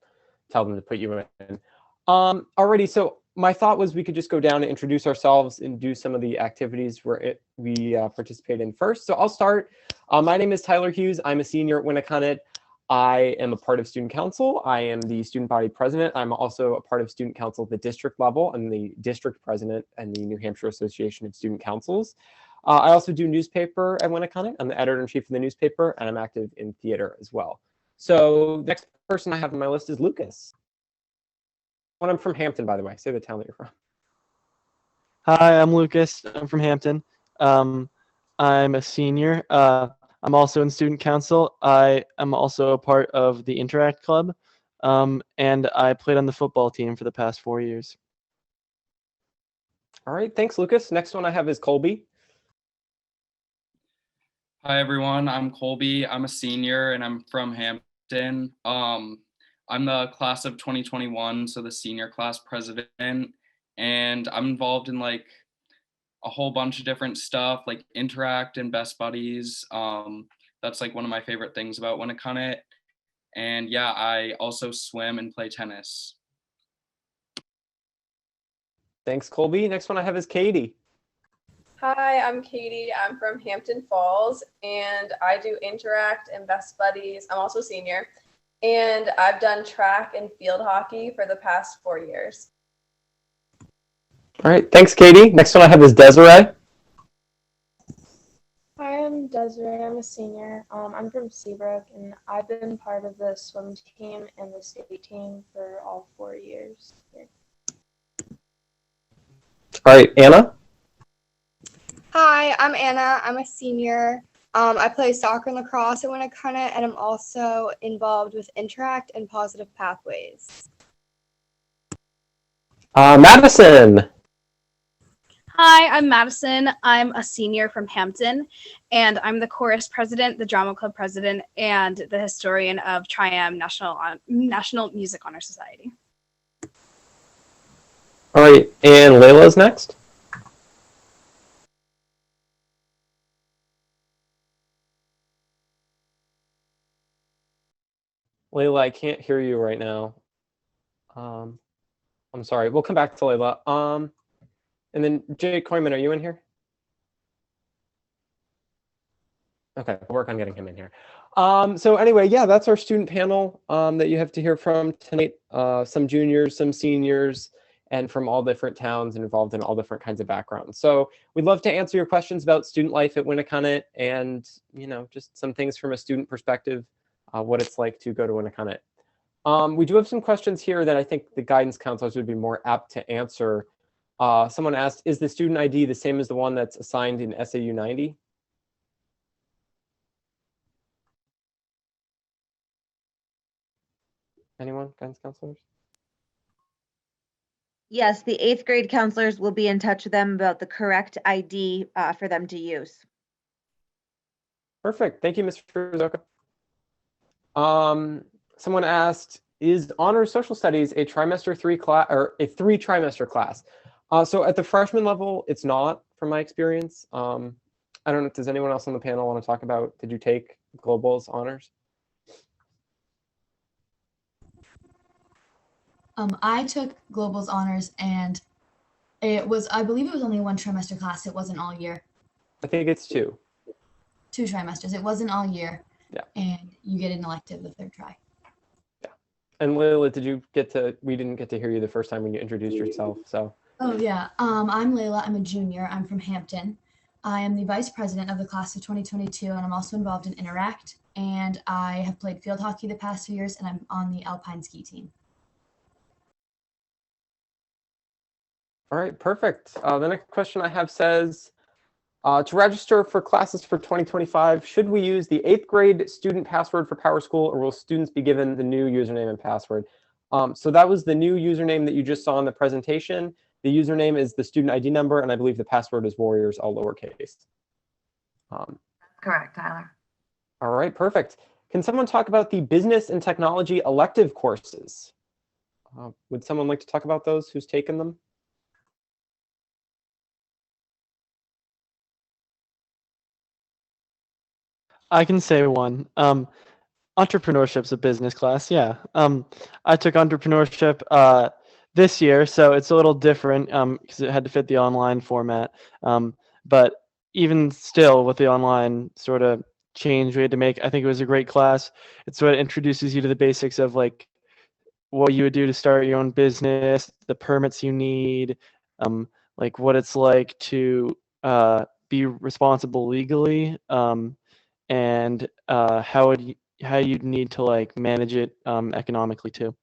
tell them to put you in. Alrighty, so my thought was we could just go down and introduce ourselves and do some of the activities we participate in first. So I'll start. My name is Tyler Hughes. I'm a senior at Winneconne. I am a part of student council. I am the student body president. I'm also a part of student council at the district level. I'm the district president and the New Hampshire Association of Student Councils. I also do newspaper at Winneconne. I'm the editor-in-chief of the newspaper, and I'm active in theater as well. So the next person I have on my list is Lucas. I'm from Hampton, by the way. Say the town that you're from. Hi, I'm Lucas. I'm from Hampton. I'm a senior. I'm also in student council. I am also a part of the Interact Club, and I played on the football team for the past 4 years. All right, thanks, Lucas. Next one I have is Colby. Hi, everyone. I'm Colby. I'm a senior, and I'm from Hampton. I'm the class of 2021, so the senior class president, and I'm involved in like a whole bunch of different stuff like Interact and Best Buddies. That's like one of my favorite things about Winneconne. And yeah, I also swim and play tennis. Thanks, Colby. Next one I have is Katie. Hi, I'm Katie. I'm from Hampton Falls, and I do Interact and Best Buddies. I'm also a senior. And I've done track and field hockey for the past 4 years. All right, thanks, Katie. Next one I have is Desiree. Hi, I'm Desiree. I'm a senior. I'm from Seabrook, and I've been part of the swim team and the state team for all 4 years here. All right, Anna. Hi, I'm Anna. I'm a senior. I play soccer and lacrosse at Winneconne, and I'm also involved with Interact and Positive Pathways. Madison. Hi, I'm Madison. I'm a senior from Hampton, and I'm the chorus president, the drama club president, and the historian of Tri-Am National Music Honor Society. All right, and Layla's next. Layla, I can't hear you right now. I'm sorry. We'll come back to Layla. And then Jake Koyman, are you in here? Okay, we'll work on getting him in here. So anyway, yeah, that's our student panel that you have to hear from tonight. Some juniors, some seniors, and from all different towns and involved in all different kinds of backgrounds. So we'd love to answer your questions about student life at Winneconne and, just some things from a student perspective, what it's like to go to Winneconne. We do have some questions here that I think the guidance counselors would be more apt to answer. Someone asked, is the student ID the same as the one that's assigned in SAU 90? Anyone, guidance counselors? Yes, the 8th grade counselors will be in touch with them about the correct ID for them to use. Perfect. Thank you, Mr. Rotc. Someone asked, is honors social studies a trimester 3 class or a 3 trimester class? So at the freshman level, it's not, from my experience. I don't know, does anyone else on the panel want to talk about, did you take globals honors? I took globals honors, and it was, I believe it was only 1 trimester class. It wasn't all year. I think it's 2. 2 trimesters. It wasn't all year. Yeah. And you get an elective the 3rd try. Yeah. And Layla, we didn't get to hear you the first time when you introduced yourself, so. Oh yeah, I'm Layla. I'm a junior. I'm from Hampton. I am the vice president of the class of 2022, and I'm also involved in Interact. And I have played field hockey the past 2 years, and I'm on the alpine ski team. All right, perfect. The next question I have says, to register for classes for 2025, should we use the 8th grade student password for Powerschool, or will students be given the new username and password? So that was the new username that you just saw in the presentation. The username is the student ID number, and I believe the password is Warriors, all lowercase. Correct, Tyler. All right, perfect. Can someone talk about the business and technology elective courses? Would someone like to talk about those? Who's taken them? I can say one. Entrepreneurship's a business class, yeah. I took entrepreneurship this year, so it's a little different because it had to fit the online format. But even still, with the online sort of change we had to make, I think it was a great class. It sort of introduces you to the basics of like what you would do to start your own business, the permits you need, like what it's like to be responsible legally, and how you'd need to like manage it economically too.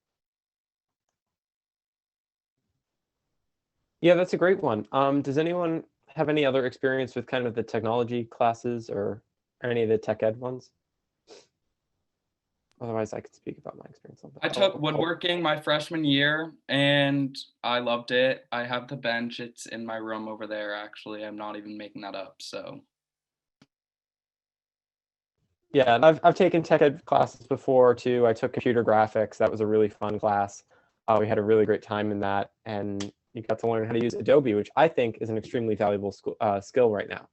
Yeah, that's a great one. Does anyone have any other experience with kind of the technology classes or any of the tech ed ones? Otherwise, I could speak about my experience. I took woodworking my freshman year, and I loved it. I have the bench. It's in my room over there, actually. I'm not even making that up, so. Yeah, and I've taken tech ed classes before too. I took computer graphics. That was a really fun class. We had a really great time in that, and you got to learn how to use Adobe, which I think is an extremely valuable skill right now.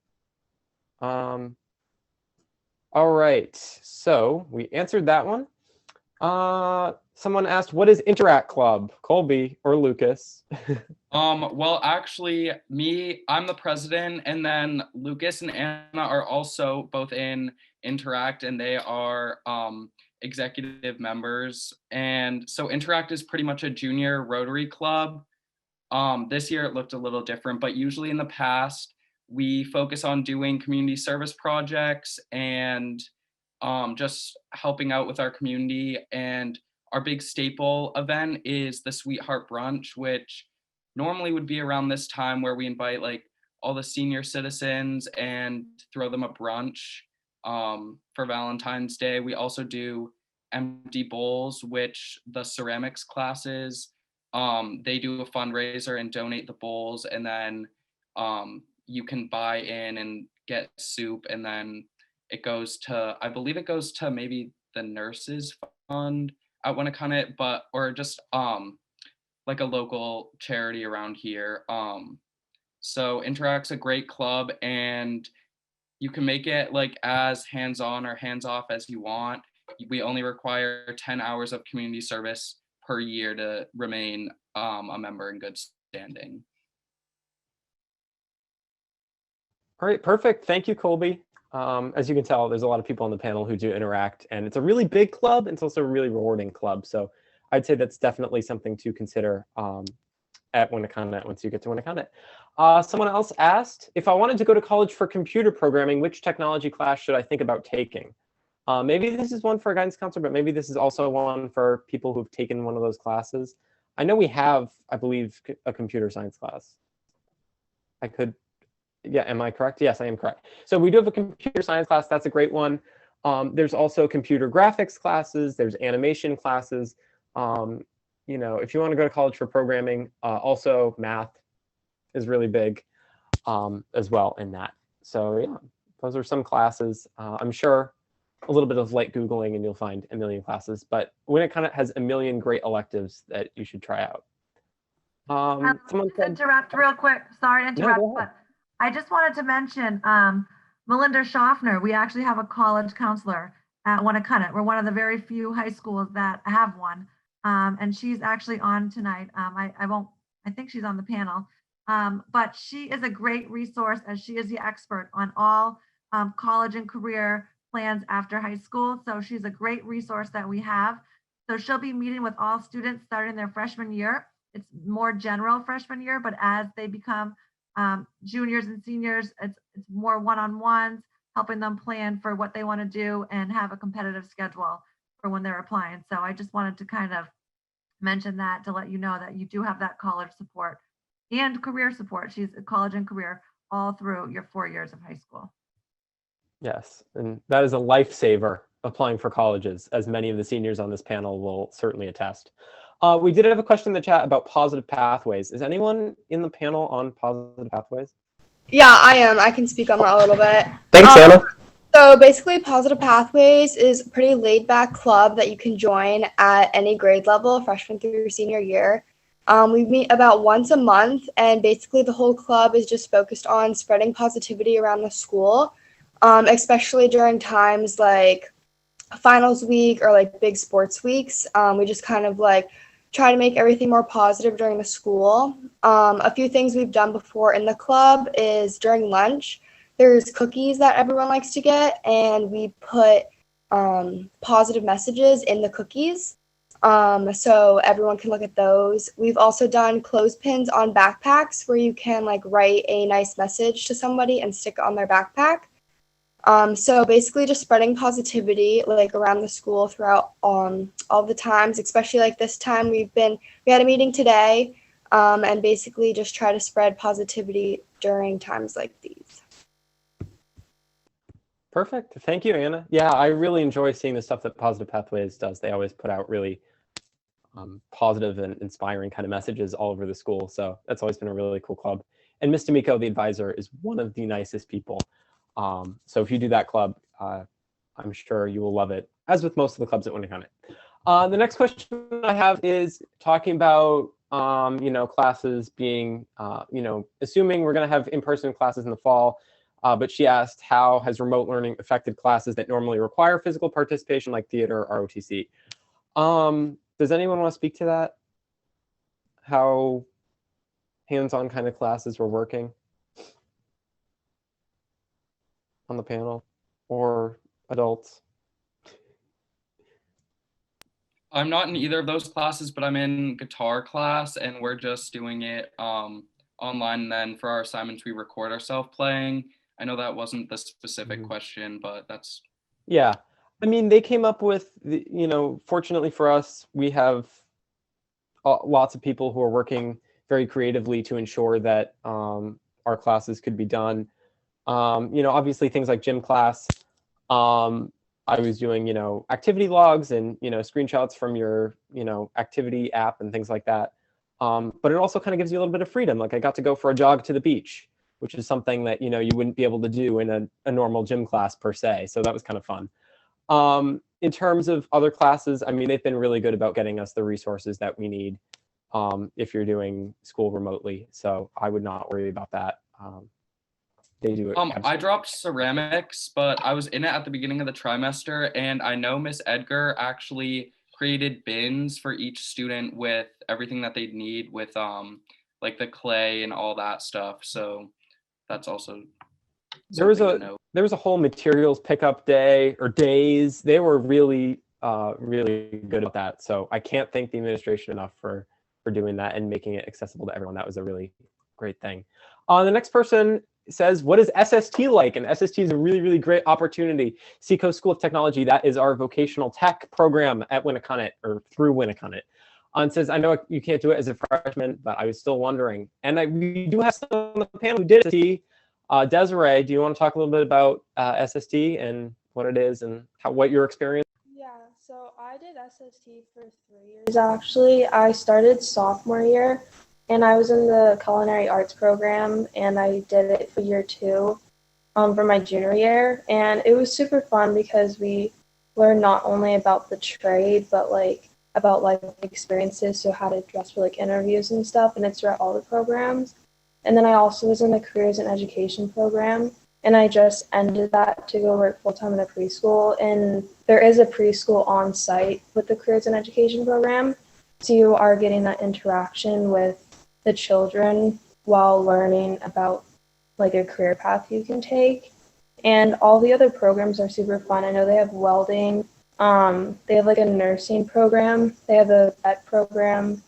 All right, so we answered that one. Someone asked, what is Interact Club? Colby or Lucas? Well, actually, I'm the president, and then Lucas and Anna are also both in Interact, and they are executive members. And so Interact is pretty much a junior Rotary club. This year it looked a little different, but usually in the past, we focus on doing community service projects and just helping out with our community. And our big staple event is the Sweetheart Brunch, which normally would be around this time, where we invite like all the senior citizens and throw them a brunch for Valentine's Day. We also do empty bowls, which the ceramics classes, they do a fundraiser and donate the bowls, and then you can buy in and get soup, and then it goes to, I believe it goes to maybe the nurses fund at Winneconne, or just like a local charity around here. So Interact's a great club, and you can make it like as hands-on or hands-off as you want. We only require 10 hours of community service per year to remain a member in good standing. All right, perfect. Thank you, Colby. As you can tell, there's a lot of people on the panel who do Interact, and it's a really big club. And it's also a really rewarding club. So I'd say that's definitely something to consider at Winneconne once you get to Winneconne. Someone else asked, if I wanted to go to college for computer programming, which technology class should I think about taking? Maybe this is one for a guidance counselor, but maybe this is also one for people who've taken one of those classes. I know we have, I believe, a computer science class. Yeah, am I correct? Yes, I am correct. So we do have a computer science class. That's a great one. There's also computer graphics classes. There's animation classes. You know, if you want to go to college for programming, also math is really big as well in that. So yeah, those are some classes. I'm sure a little bit of light Googling and you'll find a million classes, but Winneconne has a million great electives that you should try out. Someone said, Interrupt real quick. Sorry to No, interrupt, go ahead. but I just wanted to mention Melinda Schaffner. We actually have a college counselor at Winneconne. We're one of the very few high schools that have one. And she's actually on tonight. I think she's on the panel. But she is a great resource as she is the expert on all college and career plans after high school. So she's a great resource that we have. So she'll be meeting with all students starting their freshman year. It's more general freshman year, but as they become juniors and seniors, it's more one-on-ones, helping them plan for what they want to do and have a competitive schedule for when they're applying. So I just wanted to kind of mention that to let you know that you do have that college support and career support. She's a college and career all through your 4 years of high school. Yes, and that is a lifesaver applying for colleges, as many of the seniors on this panel will certainly attest. We did have a question in the chat about positive pathways. Is anyone in the panel on positive pathways? Yeah, I am. I can speak on that a little bit. Thanks, Anna. So basically, Positive Pathways is a pretty laid-back club that you can join at any grade level, freshman through senior year. We meet about once a month, and basically the whole club is just focused on spreading positivity around the school, especially during times like finals week or like big sports weeks. We just kind of like try to make everything more positive during the school. A few things we've done before in the club is during lunch, there's cookies that everyone likes to get, and we put positive messages in the cookies. So everyone can look at those. We've also done clothespins on backpacks where you can like write a nice message to somebody and stick it on their backpack. So basically just spreading positivity like around the school throughout all the times, especially like this time we had a meeting today, and basically just try to spread positivity during times like these. Perfect. Thank you, Anna. Yeah, I really enjoy seeing the stuff that Positive Pathways does. They always put out really positive and inspiring kind of messages all over the school. So that's always been a really cool club. And Ms. D'Amico, the advisor, is one of the nicest people. So if you do that club, I'm sure you will love it, as with most of the clubs at Winneconne. The next question I have is talking about, classes being, assuming we're going to have in-person classes in the fall, but she asked, how has remote learning affected classes that normally require physical participation like theater or ROTC? Does anyone want to speak to that? How hands-on kind of classes were working on the panel, or adults? I'm not in either of those classes, but I'm in guitar class, and we're just doing it online. And then for our assignments, we record ourselves playing. I know that wasn't the specific question, but that's... Yeah, I mean, they came up with, fortunately for us, we have lots of people who are working very creatively to ensure that our classes could be done. Obviously things like gym class, I was doing, activity logs and, screenshots from your, activity app and things like that. But it also kind of gives you a little bit of freedom. Like I got to go for a jog to the beach, which is something that, you wouldn't be able to do in a normal gym class per se. So that was kind of fun. In terms of other classes, I mean, they've been really good about getting us the resources that we need if you're doing school remotely. So I would not worry about that. They do it. I dropped ceramics, but I was in it at the beginning of the trimester, and I know Miss Edgar actually created bins for each student with everything that they'd need with like the clay and all that stuff. So that's also there was a whole materials pickup day or days. They were really really good at that. So I can't thank the administration enough for doing that and making it accessible to everyone. That was a really great thing. The next person says, what is SST like? And SST is a really, really great opportunity. Seacoast School of Technology, that is our vocational tech program at Winneconne, or through Winneconne. And says, I know you can't do it as a freshman, but I was still wondering. And we do have someone on the panel who did SST. Desiree, do you want to talk a little bit about SST and what it is and what your experience? Yeah, So I did SST for 3 years actually. I started sophomore year and I was in the culinary arts program and I did it for year 2 for my junior year. And it was super fun because we learned not only about the trade, but like about life experiences. So how to dress for like interviews and stuff. And it's throughout all the programs. And then I also was in the careers and education program. And I just ended that to go work full-time in a preschool. And there is a preschool on site with the careers and education program. So you are getting that interaction with the children while learning about like a career path you can take. And all the other programs are super fun. I know they have welding. They have like a nursing program. They have a vet program.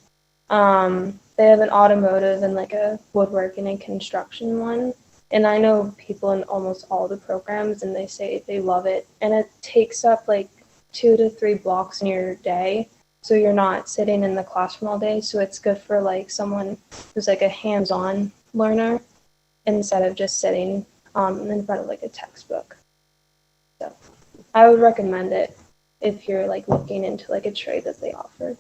They have an automotive and like a woodworking and construction one. And I know people in almost all the programs and they say they love it. And it takes up like 2 to 3 blocks in your day. So you're not sitting in the classroom all day. So it's good for like someone who's like a hands-on learner instead of just sitting in front of like a textbook. So I would recommend it if you're like looking into like a trade that they offer.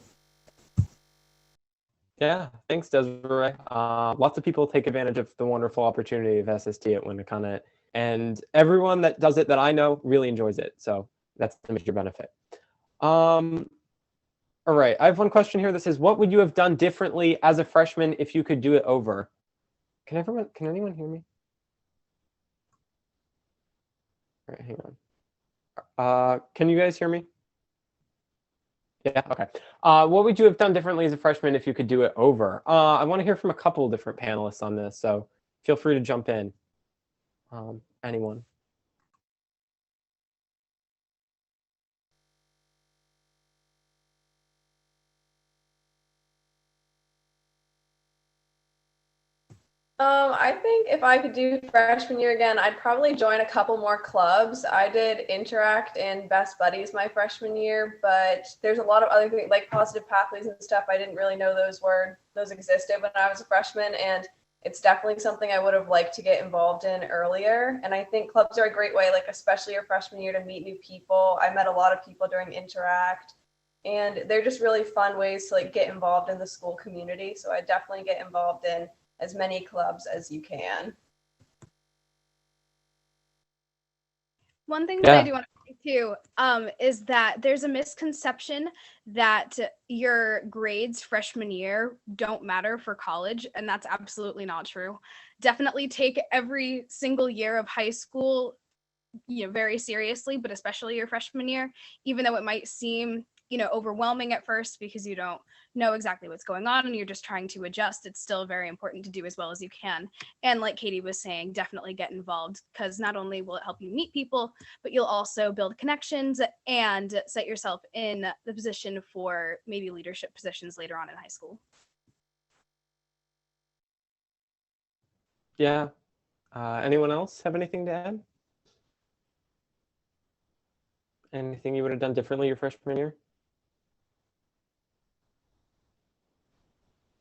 Yeah, thanks, Desiree. Lots of people take advantage of the wonderful opportunity of SST at Winneconne, and everyone that does it that I know really enjoys it. So that's the major benefit. All right, I have one question here that says, what would you have done differently as a freshman if you could do it over? Can anyone hear me? All right, hang on. Can you guys hear me? Yeah, okay. What would you have done differently as a freshman if you could do it over? I want to hear from a couple of different panelists on this, so feel free to jump in. Anyone? I think if I could do freshman year again, I'd probably join a couple more clubs. I did Interact and Best Buddies my freshman year, but there's a lot of other things like positive pathways and stuff. I didn't really know those existed when I was a freshman, and it's definitely something I would have liked to get involved in earlier. And I think clubs are a great way, like especially your freshman year, to meet new people. I met a lot of people during Interact, and they're just really fun ways to like get involved in the school community. So I definitely get involved in as many clubs as you can. One thing that I do want to say too is that there's a misconception that your grades freshman year don't matter for college, and that's absolutely not true. Definitely take every single year of high school, very seriously, but especially your freshman year, even though it might seem overwhelming at first because you don't know exactly what's going on and you're just trying to adjust. It's still very important to do as well as you can. And like Katie was saying, definitely get involved, because not only will it help you meet people, but you'll also build connections and set yourself in the position for maybe leadership positions later on in high school. Yeah. Anyone else have anything to add? Anything you would have done differently your freshman year?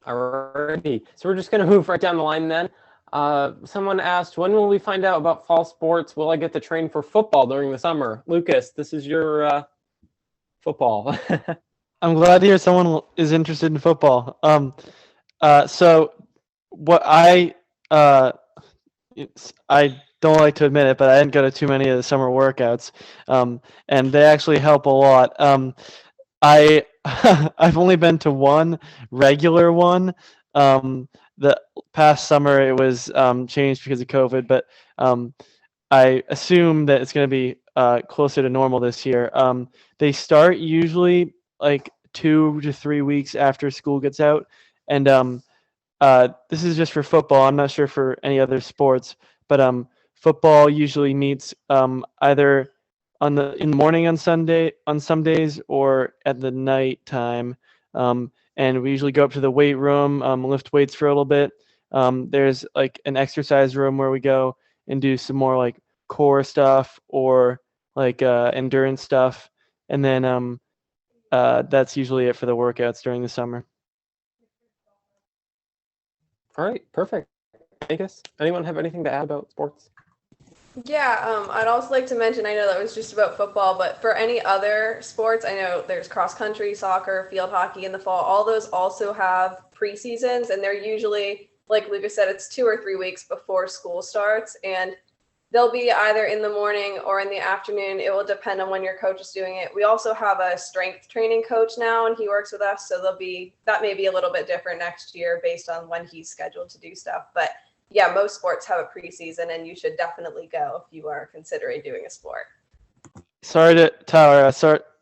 Alrighty, so we're just going to move right down the line then. Someone asked, when will we find out about fall sports? Will I get to train for football during the summer? Lucas, this is your football. I'm glad to hear someone is interested in football. So what I don't like to admit it, but I didn't go to too many of the summer workouts, and they actually help a lot. I've only been to one regular one. The past summer it was changed because of COVID, but I assume that it's going to be closer to normal this year. They start usually like 2 to 3 weeks after school gets out, and this is just for football. I'm not sure for any other sports, but football usually meets either in the morning on some days, or at the night time. And we usually go up to the weight room, lift weights for a little bit. There's like an exercise room where we go and do some more like core stuff or like endurance stuff. And then that's usually it for the workouts during the summer. All right, perfect. Angus, anyone have anything to add about sports? Yeah, I'd also like to mention, I know that was just about football, but for any other sports, I know there's cross country, soccer, field hockey in the fall. All those also have preseasons, and they're usually, like Lucas said, it's 2 or 3 weeks before school starts, and they'll be either in the morning or in the afternoon. It will depend on when your coach is doing it. We also have a strength training coach now, and he works with us, so that may be a little bit different next year based on when he's scheduled to do stuff. But yeah, most sports have a preseason, and you should definitely go if you are considering doing a sport. Sorry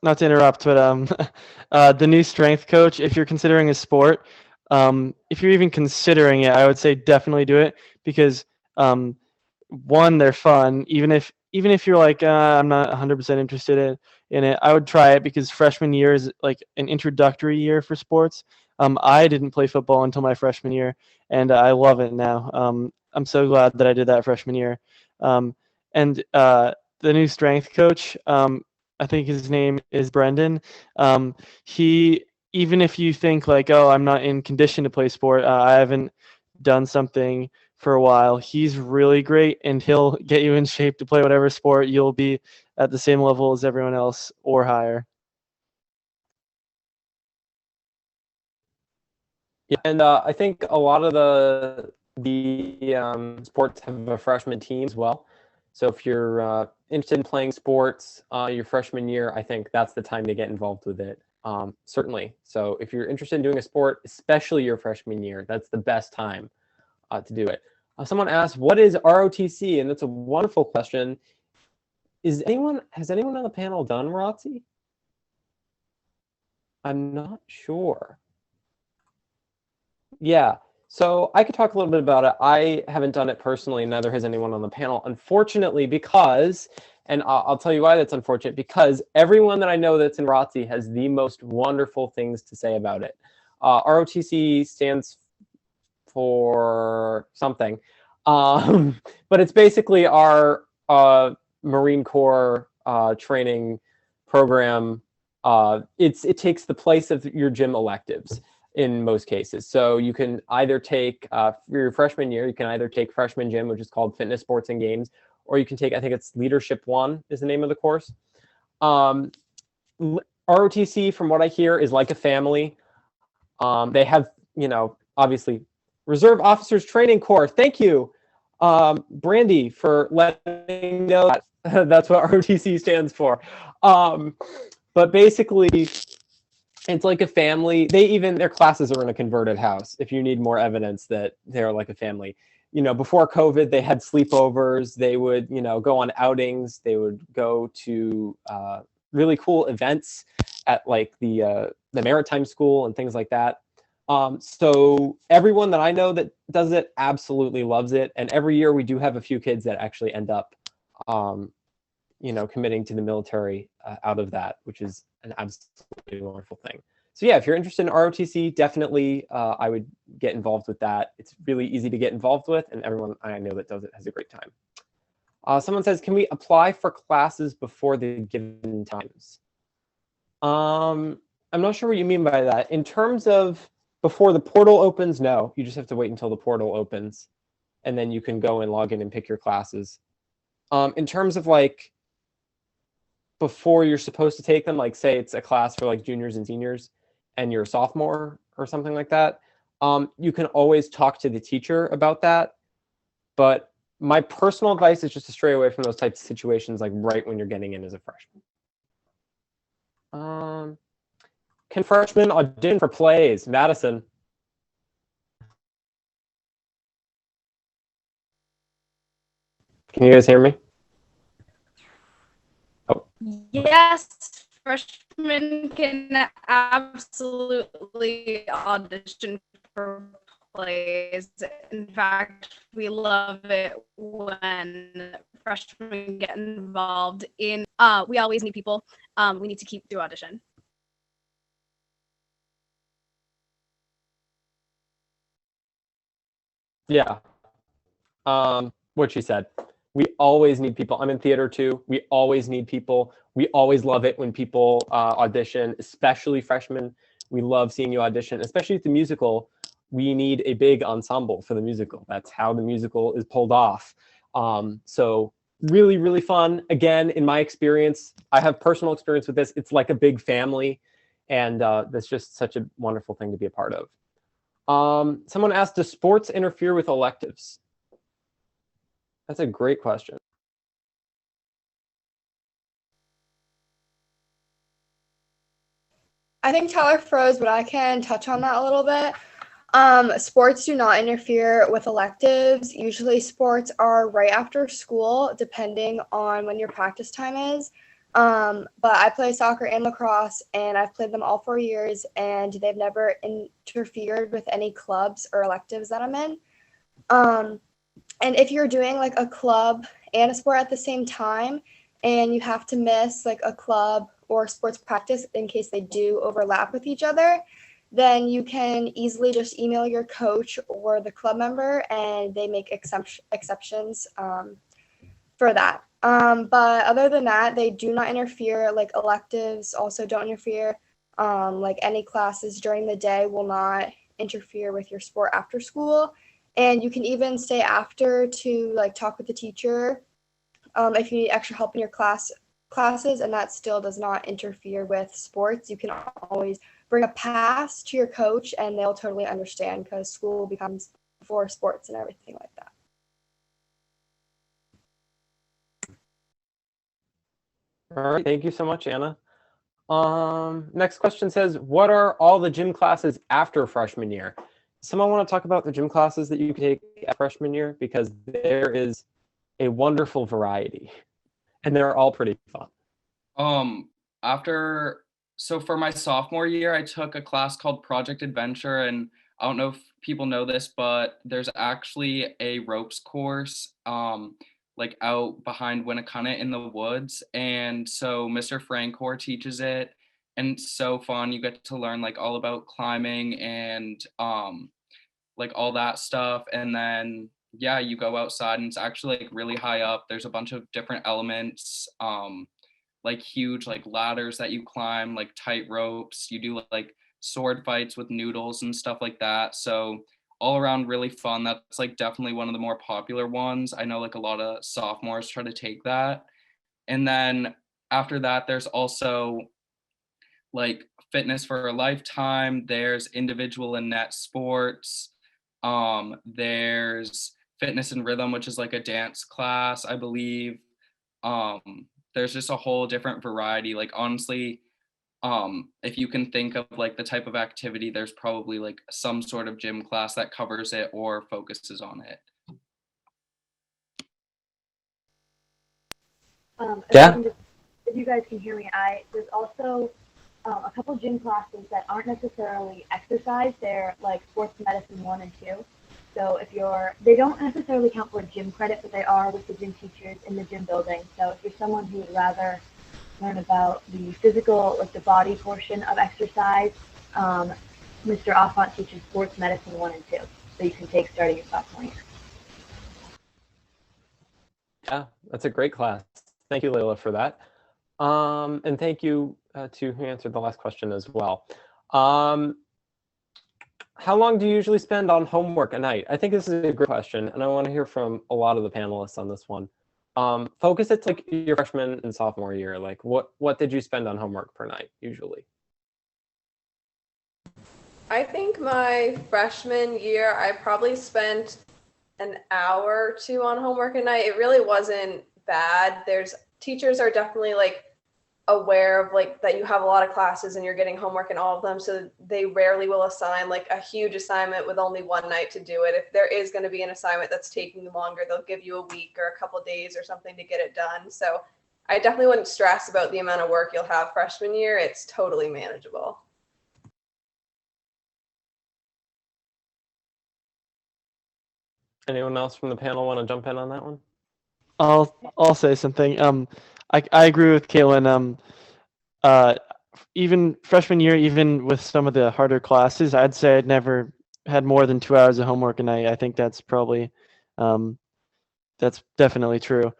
not to interrupt, but the new strength coach, if you're considering a sport, if you're even considering it, I would say definitely do it because one, they're fun. Even if you're like I'm not 100% interested in it, I would try it because freshman year is like an introductory year for sports. I didn't play football until my freshman year, and I love it now. I'm so glad that I did that freshman year. And the new strength coach, I think his name is Brendan. He, even if you think like, oh, I'm not in condition to play sport, I haven't done something for a while, he's really great, and he'll get you in shape to play whatever sport. You'll be at the same level as everyone else or higher. Yeah, and I think a lot of the sports have a freshman team as well. So if you're interested in playing sports your freshman year, I think that's the time to get involved with it. Certainly. So if you're interested in doing a sport, especially your freshman year, that's the best time to do it. Someone asked, what is ROTC? And that's a wonderful question. Has anyone on the panel done ROTC? I'm not sure. Yeah, so I could talk a little bit about it. I haven't done it personally, neither has anyone on the panel, unfortunately, because, and I'll tell you why that's unfortunate, because everyone that I know that's in ROTC has the most wonderful things to say about it. ROTC stands for something, but it's basically our Marine Corps training program. It takes the place of your gym electives in most cases. So you can either take, for your freshman year, you can either take freshman gym, which is called Fitness, Sports, and Games, or you can take, I think it's Leadership 1 is the name of the course. ROTC, from what I hear, is like a family. They have, obviously, Reserve Officers Training Corps. Thank you, Brandy, for letting me know that. That's what ROTC stands for. But basically, it's like a family. Their classes are in a converted house, if you need more evidence that they're like a family. Before COVID, they had sleepovers. They would, go on outings. They would go to really cool events at like the Maritime School and things like that. So everyone that I know that does it absolutely loves it. And every year we do have a few kids that actually end up, committing to the military out of that, which is an absolutely wonderful thing. So yeah, if you're interested in ROTC, definitely I would get involved with that. It's really easy to get involved with, and everyone I know that does it has a great time. Someone says, can we apply for classes before the given times? I'm not sure what you mean by that. In terms of before the portal opens, no, you just have to wait until the portal opens, and then you can go and log in and pick your classes. In terms of like before you're supposed to take them, like say it's a class for like juniors and seniors and you're a sophomore or something like that, you can always talk to the teacher about that. But my personal advice is just to stray away from those types of situations like right when you're getting in as a freshman. Can freshmen audition for plays? Madison. Can you guys hear me? Oh. Yes, freshmen can absolutely audition for plays. In fact, we love it when freshmen get involved in, we always need people. We need to keep through audition. Yeah. What she said. We always need people. I'm in theater too. We always need people. We always love it when people audition, especially freshmen. We love seeing you audition, especially at the musical. We need a big ensemble for the musical. That's how the musical is pulled off. So really, really fun. Again, in my experience, I have personal experience with this. It's like a big family, and that's just such a wonderful thing to be a part of. Someone asked, does sports interfere with electives? That's a great question. I think Tyler froze, but I can touch on that a little bit. Sports do not interfere with electives. Usually sports are right after school, depending on when your practice time is. But I play soccer and lacrosse, and I've played them all 4 years, and they've never interfered with any clubs or electives that I'm in. And if you're doing like a club and a sport at the same time, and you have to miss like a club or sports practice in case they do overlap with each other, then you can easily just email your coach or the club member, and they make exceptions for that. But other than that, they do not interfere. Like electives also don't interfere. Like any classes during the day will not interfere with your sport after school. And you can even stay after to like talk with the teacher if you need extra help in your classes, and that still does not interfere with sports. You can always bring a pass to your coach, and they'll totally understand because school becomes for sports and everything like that. All right, thank you so much, Anna. Next question says, what are all the gym classes after freshman year? Someone want to talk about the gym classes that you can take at freshman year? Because there is a wonderful variety, and they're all pretty fun. So for my sophomore year, I took a class called Project Adventure, and I don't know if people know this, but there's actually a ropes course like out behind Winneconne in the woods. And so Mr. Francor teaches it, and it's so fun. You get to learn like all about climbing and like all that stuff. And then yeah, you go outside and it's actually like really high up. There's a bunch of different elements, like huge like ladders that you climb, like tight ropes. You do like sword fights with noodles and stuff like that. So all around really fun. That's like definitely one of the more popular ones. I know like a lot of sophomores try to take that. And then after that, there's also like Fitness for a Lifetime. There's individual and net sports. There's Fitness and Rhythm, which is like a dance class, I believe. There's just a whole different variety. Like honestly, if you can think of like the type of activity, there's probably like some sort of gym class that covers it or focuses on it. If you guys can hear me, there's also a couple gym classes that aren't necessarily exercise. They're like sports medicine 1 and 2. So they don't necessarily count for gym credit, but they are with the gym teachers in the gym building. So if you're someone who would rather learn about the physical, like the body portion of exercise, Mr. Offant teaches sports medicine 1 and 2. So you can take starting your sophomore year. Yeah, that's a great class. Thank you, Layla, for that. And thank you to who answered the last question as well. How long do you usually spend on homework a night? I think this is a great question, and I want to hear from a lot of the panelists on this one. Focus it to like your freshman and sophomore year. Like what did you spend on homework per night usually? I think my freshman year, I probably spent an hour or 2 on homework a night. It really wasn't bad. Teachers are definitely like aware of like that you have a lot of classes and you're getting homework in all of them, so they rarely will assign like a huge assignment with only one night to do it. If there is going to be an assignment that's taking longer, they'll give you a week or a couple of days or something to get it done. So I definitely wouldn't stress about the amount of work you'll have freshman year. It's totally manageable. Anyone else from the panel want to jump in on that one? I'll say something. I agree with Kaylin. Even freshman year, even with some of the harder classes, I'd say I'd never had more than 2 hours of homework a night. I think that's probably that's definitely true.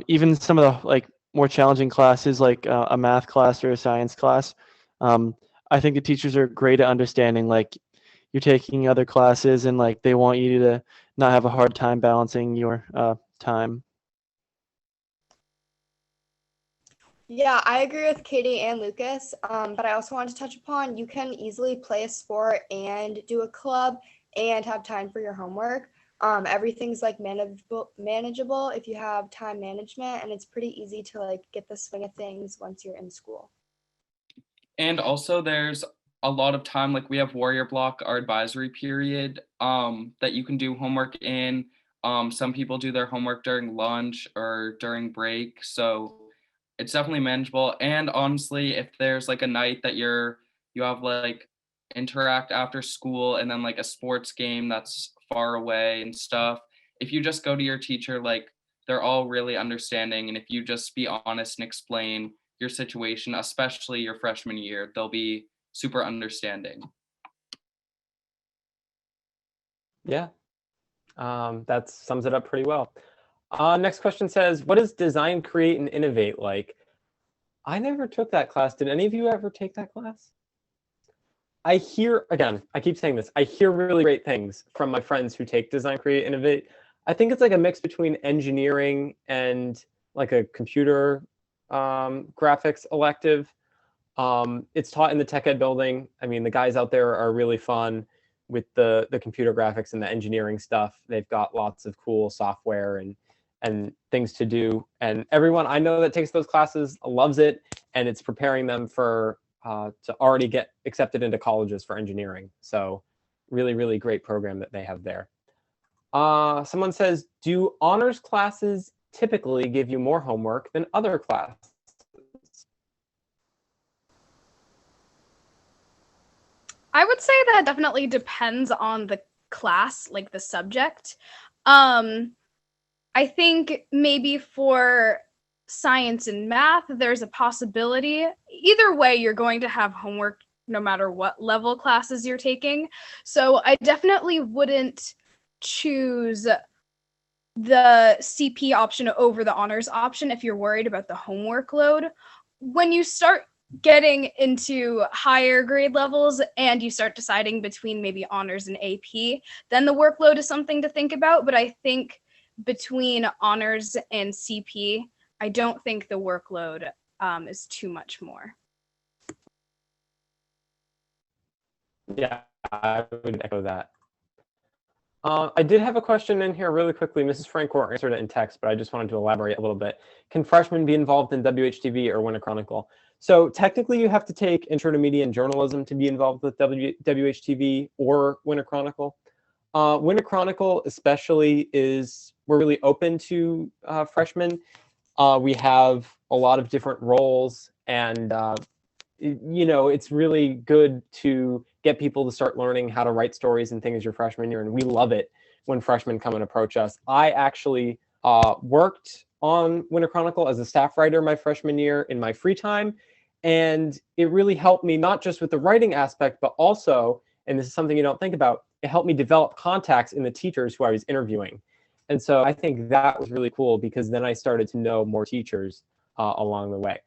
Even some of the like more challenging classes, like a math class or a science class, I think the teachers are great at understanding like you're taking other classes and like they want you to not have a hard time balancing your time. Yeah, I agree with Katie and Lucas, but I also wanted to touch upon you can easily play a sport and do a club and have time for your homework. Everything's like manageable if you have time management, and it's pretty easy to like get the swing of things once you're in school. And also there's a lot of time, like we have Warrior Block, our advisory period, that you can do homework in. Some people do their homework during lunch or during break. So it's definitely manageable. And honestly, if there's like a night that you have like interact after school and then like a sports game that's far away and stuff, if you just go to your teacher, like they're all really understanding. And if you just be honest and explain your situation, especially your freshman year, they'll be super understanding. Yeah, that sums it up pretty well. Next question says, what is design, create, and innovate like? I never took that class. Did any of you ever take that class? I hear, again, I keep saying this, I hear really great things from my friends who take design, create, innovate. I think it's like a mix between engineering and like a computer graphics elective. It's taught in the tech ed building. I mean, the guys out there are really fun with the computer graphics and the engineering stuff. They've got lots of cool software and things to do. And everyone I know that takes those classes loves it, and it's preparing them for to already get accepted into colleges for engineering. So really, really great program that they have there. Someone says, do honors classes typically give you more homework than other classes? I would say that definitely depends on the class, like the subject. I think maybe for science and math, there's a possibility. Either way, you're going to have homework no matter what level classes you're taking. So I definitely wouldn't choose the CP option over the honors option if you're worried about the homework load. When you start getting into higher grade levels and you start deciding between maybe honors and AP, then the workload is something to think about. But I think between honors and CP, I don't think the workload is too much more. Yeah, I would echo that. I did have a question in here really quickly. Mrs. Francoeur answered it in text, but I just wanted to elaborate a little bit. Can freshmen be involved in WHTV or Winneconne? So technically, you have to take Intro to Media and Journalism to be involved with WHTV or Winneconne. Winneconne especially we're really open to freshmen. We have a lot of different roles, and it's really good to get people to start learning how to write stories and things your freshman year, and we love it when freshmen come and approach us. I actually worked on Winneconne as a staff writer my freshman year in my free time, and it really helped me not just with the writing aspect, but also, and this is something you don't think about, it helped me develop contacts in the teachers who I was interviewing. And so I think that was really cool because then I started to know more teachers along the way.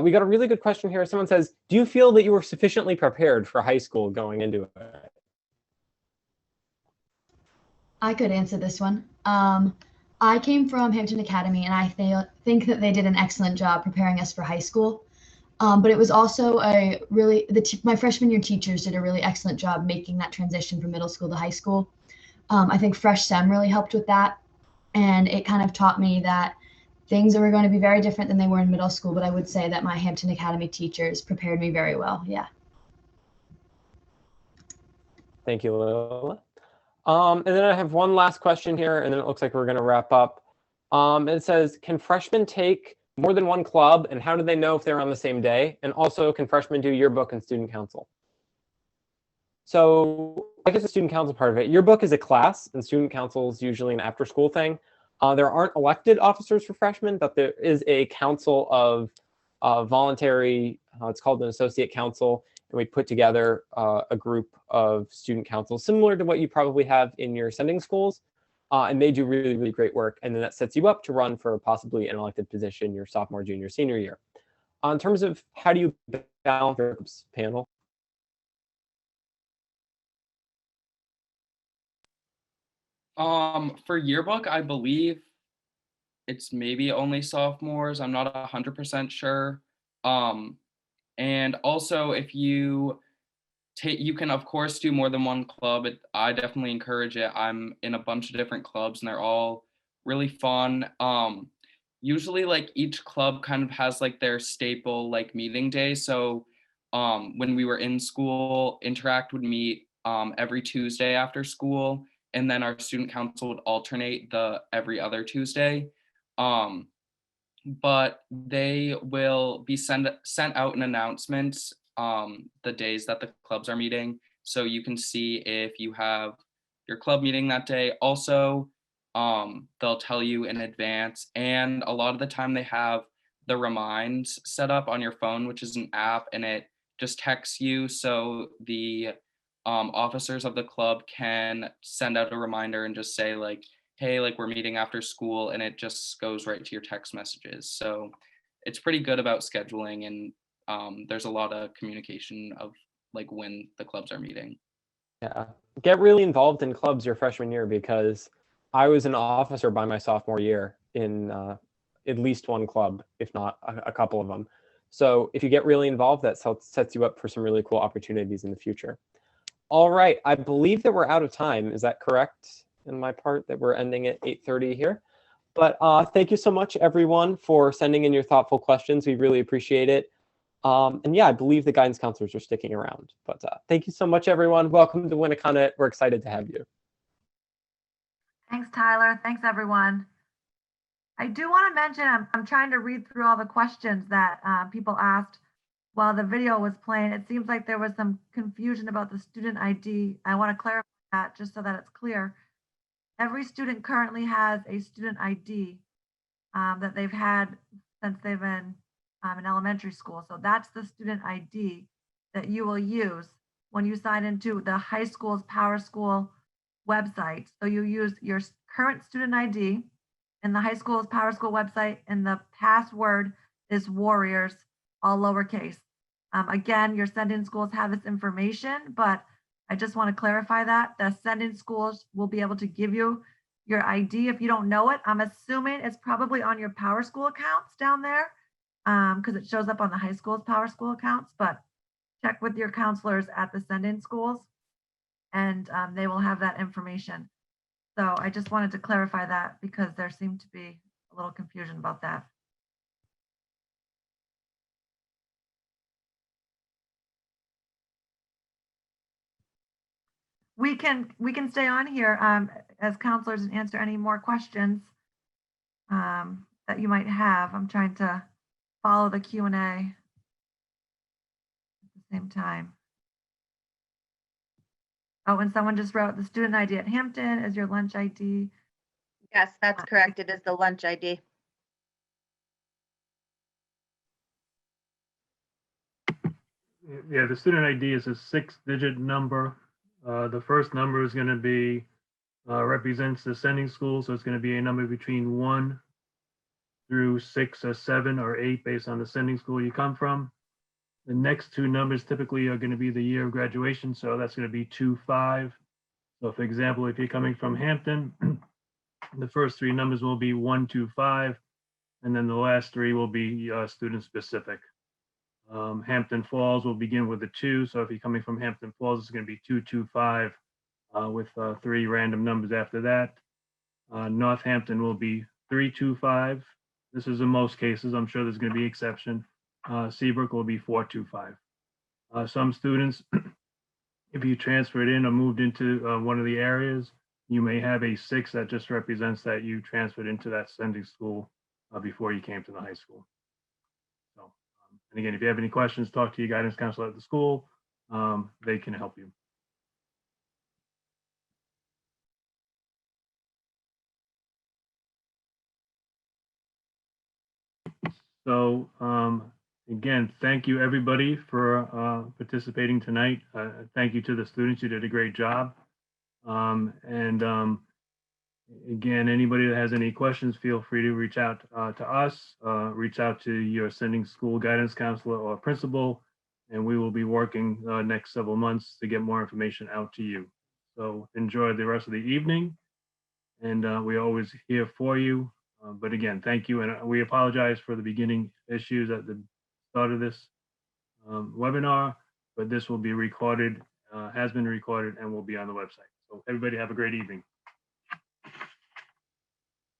We got a really good question here. Someone says, do you feel that you were sufficiently prepared for high school going into it? I could answer this one. I came from Hampton Academy, and I think that they did an excellent job preparing us for high school. But it was also my freshman year teachers did a really excellent job making that transition from middle school to high school. I think Fresh SEM really helped with that. And it kind of taught me that things were going to be very different than they were in middle school, but I would say that my Hampton Academy teachers prepared me very well. Yeah. Thank you, Lola. And then I have one last question here, and then it looks like we're going to wrap up. It says, can freshmen take more than one club, and how do they know if they're on the same day? And also, can freshmen do yearbook and student council? So I guess the student council part of it. Yearbook is a class, and student council is usually an after-school thing. There aren't elected officers for freshmen, but there is a council of voluntary, it's called an associate council, and we put together a group of student councils similar to what you probably have in your sending schools, and they do really, really great work, and then that sets you up to run for possibly an elected position your sophomore, junior, senior year. In terms of how do you balance your panel? For yearbook, I believe it's maybe only sophomores. I'm not 100% sure. And also, if you can of course do more than one club. I definitely encourage it. I'm in a bunch of different clubs and they're all really fun. Usually like each club kind of has like their staple like meeting day. So when we were in school, Interact would meet every Tuesday after school, and then our student council would alternate every other Tuesday. But they will be sent out an announcement the days that the clubs are meeting, so you can see if you have your club meeting that day. Also, they'll tell you in advance, and a lot of the time they have the reminds set up on your phone, which is an app, and it just texts you, so the officers of the club can send out a reminder and just say like, hey, like we're meeting after school, and it just goes right to your text messages. So it's pretty good about scheduling, and there's a lot of communication of like when the clubs are meeting. Yeah, get really involved in clubs your freshman year, because I was an officer by my sophomore year in at least one club, if not a couple of them. So if you get really involved, that sets you up for some really cool opportunities in the future. All right, I believe that we're out of time. Is that correct in my part, that we're ending at 8:30 here? But thank you so much, everyone, for sending in your thoughtful questions. We really appreciate it. And yeah, I believe the guidance counselors are sticking around. But thank you so much, everyone. Welcome to Winneconne. We're excited to have you. Thanks, Tyler. Thanks, everyone. I do want to mention, I'm trying to read through all the questions that people asked while the video was playing. It seems like there was some confusion about the student ID. I want to clarify that just so that it's clear. Every student currently has a student ID that they've had since they've been in elementary school. So that's the student ID that you will use when you sign into the high school's Powerschool website. So you use your current student ID in the high school's Powerschool website, and the password is Warriors, all lowercase. Again, your send-in schools have this information, but I just want to clarify that the send-in schools will be able to give you your ID if you don't know it. I'm assuming it's probably on your Powerschool accounts down there, because it shows up on the high school's Powerschool accounts, but check with your counselors at the send-in schools, and they will have that information. So I just wanted to clarify that because there seemed to be a little confusion about that. We can stay on here as counselors and answer any more questions that you might have. I'm trying to follow the Q&A at the same time. Oh, and someone just wrote the student ID at Hampton is your lunch ID. Yes, that's correct. It is the lunch ID. Yeah, the student ID is a 6-digit number. The first number is going to be represents the sending school, so it's going to be a number between 1 through 6 or 7 or 8 based on the sending school you come from. The next two numbers typically are going to be the year of graduation, so that's going to be 2-5. So for example, if you're coming from Hampton, the first three numbers will be 1-5, and then the last three will be student specific. Hampton Falls will begin with a 2, so if you're coming from Hampton Falls, it's going to be 225 with 3 random numbers after that. Northampton will be 325. This is in most cases. I'm sure there's going to be exception. Seabrook will be 425. Some students, if you transferred in or moved into one of the areas, you may have a 6 that just represents that you transferred into that sending school before you came to the high school. So, and again, if you have any questions, talk to your guidance counselor at the school. They can help you. So again, thank you everybody for participating tonight. Thank you to the students. You did a great job. Again, anybody that has any questions, feel free to reach out to us, reach out to your sending school guidance counselor or principal, and we will be working next several months to get more information out to you. So enjoy the rest of the evening, and we're always here for you. But again, thank you. And we apologize for the beginning issues at the start of this webinar, but this will be recorded, has been recorded, and will be on the website. So everybody have a great evening.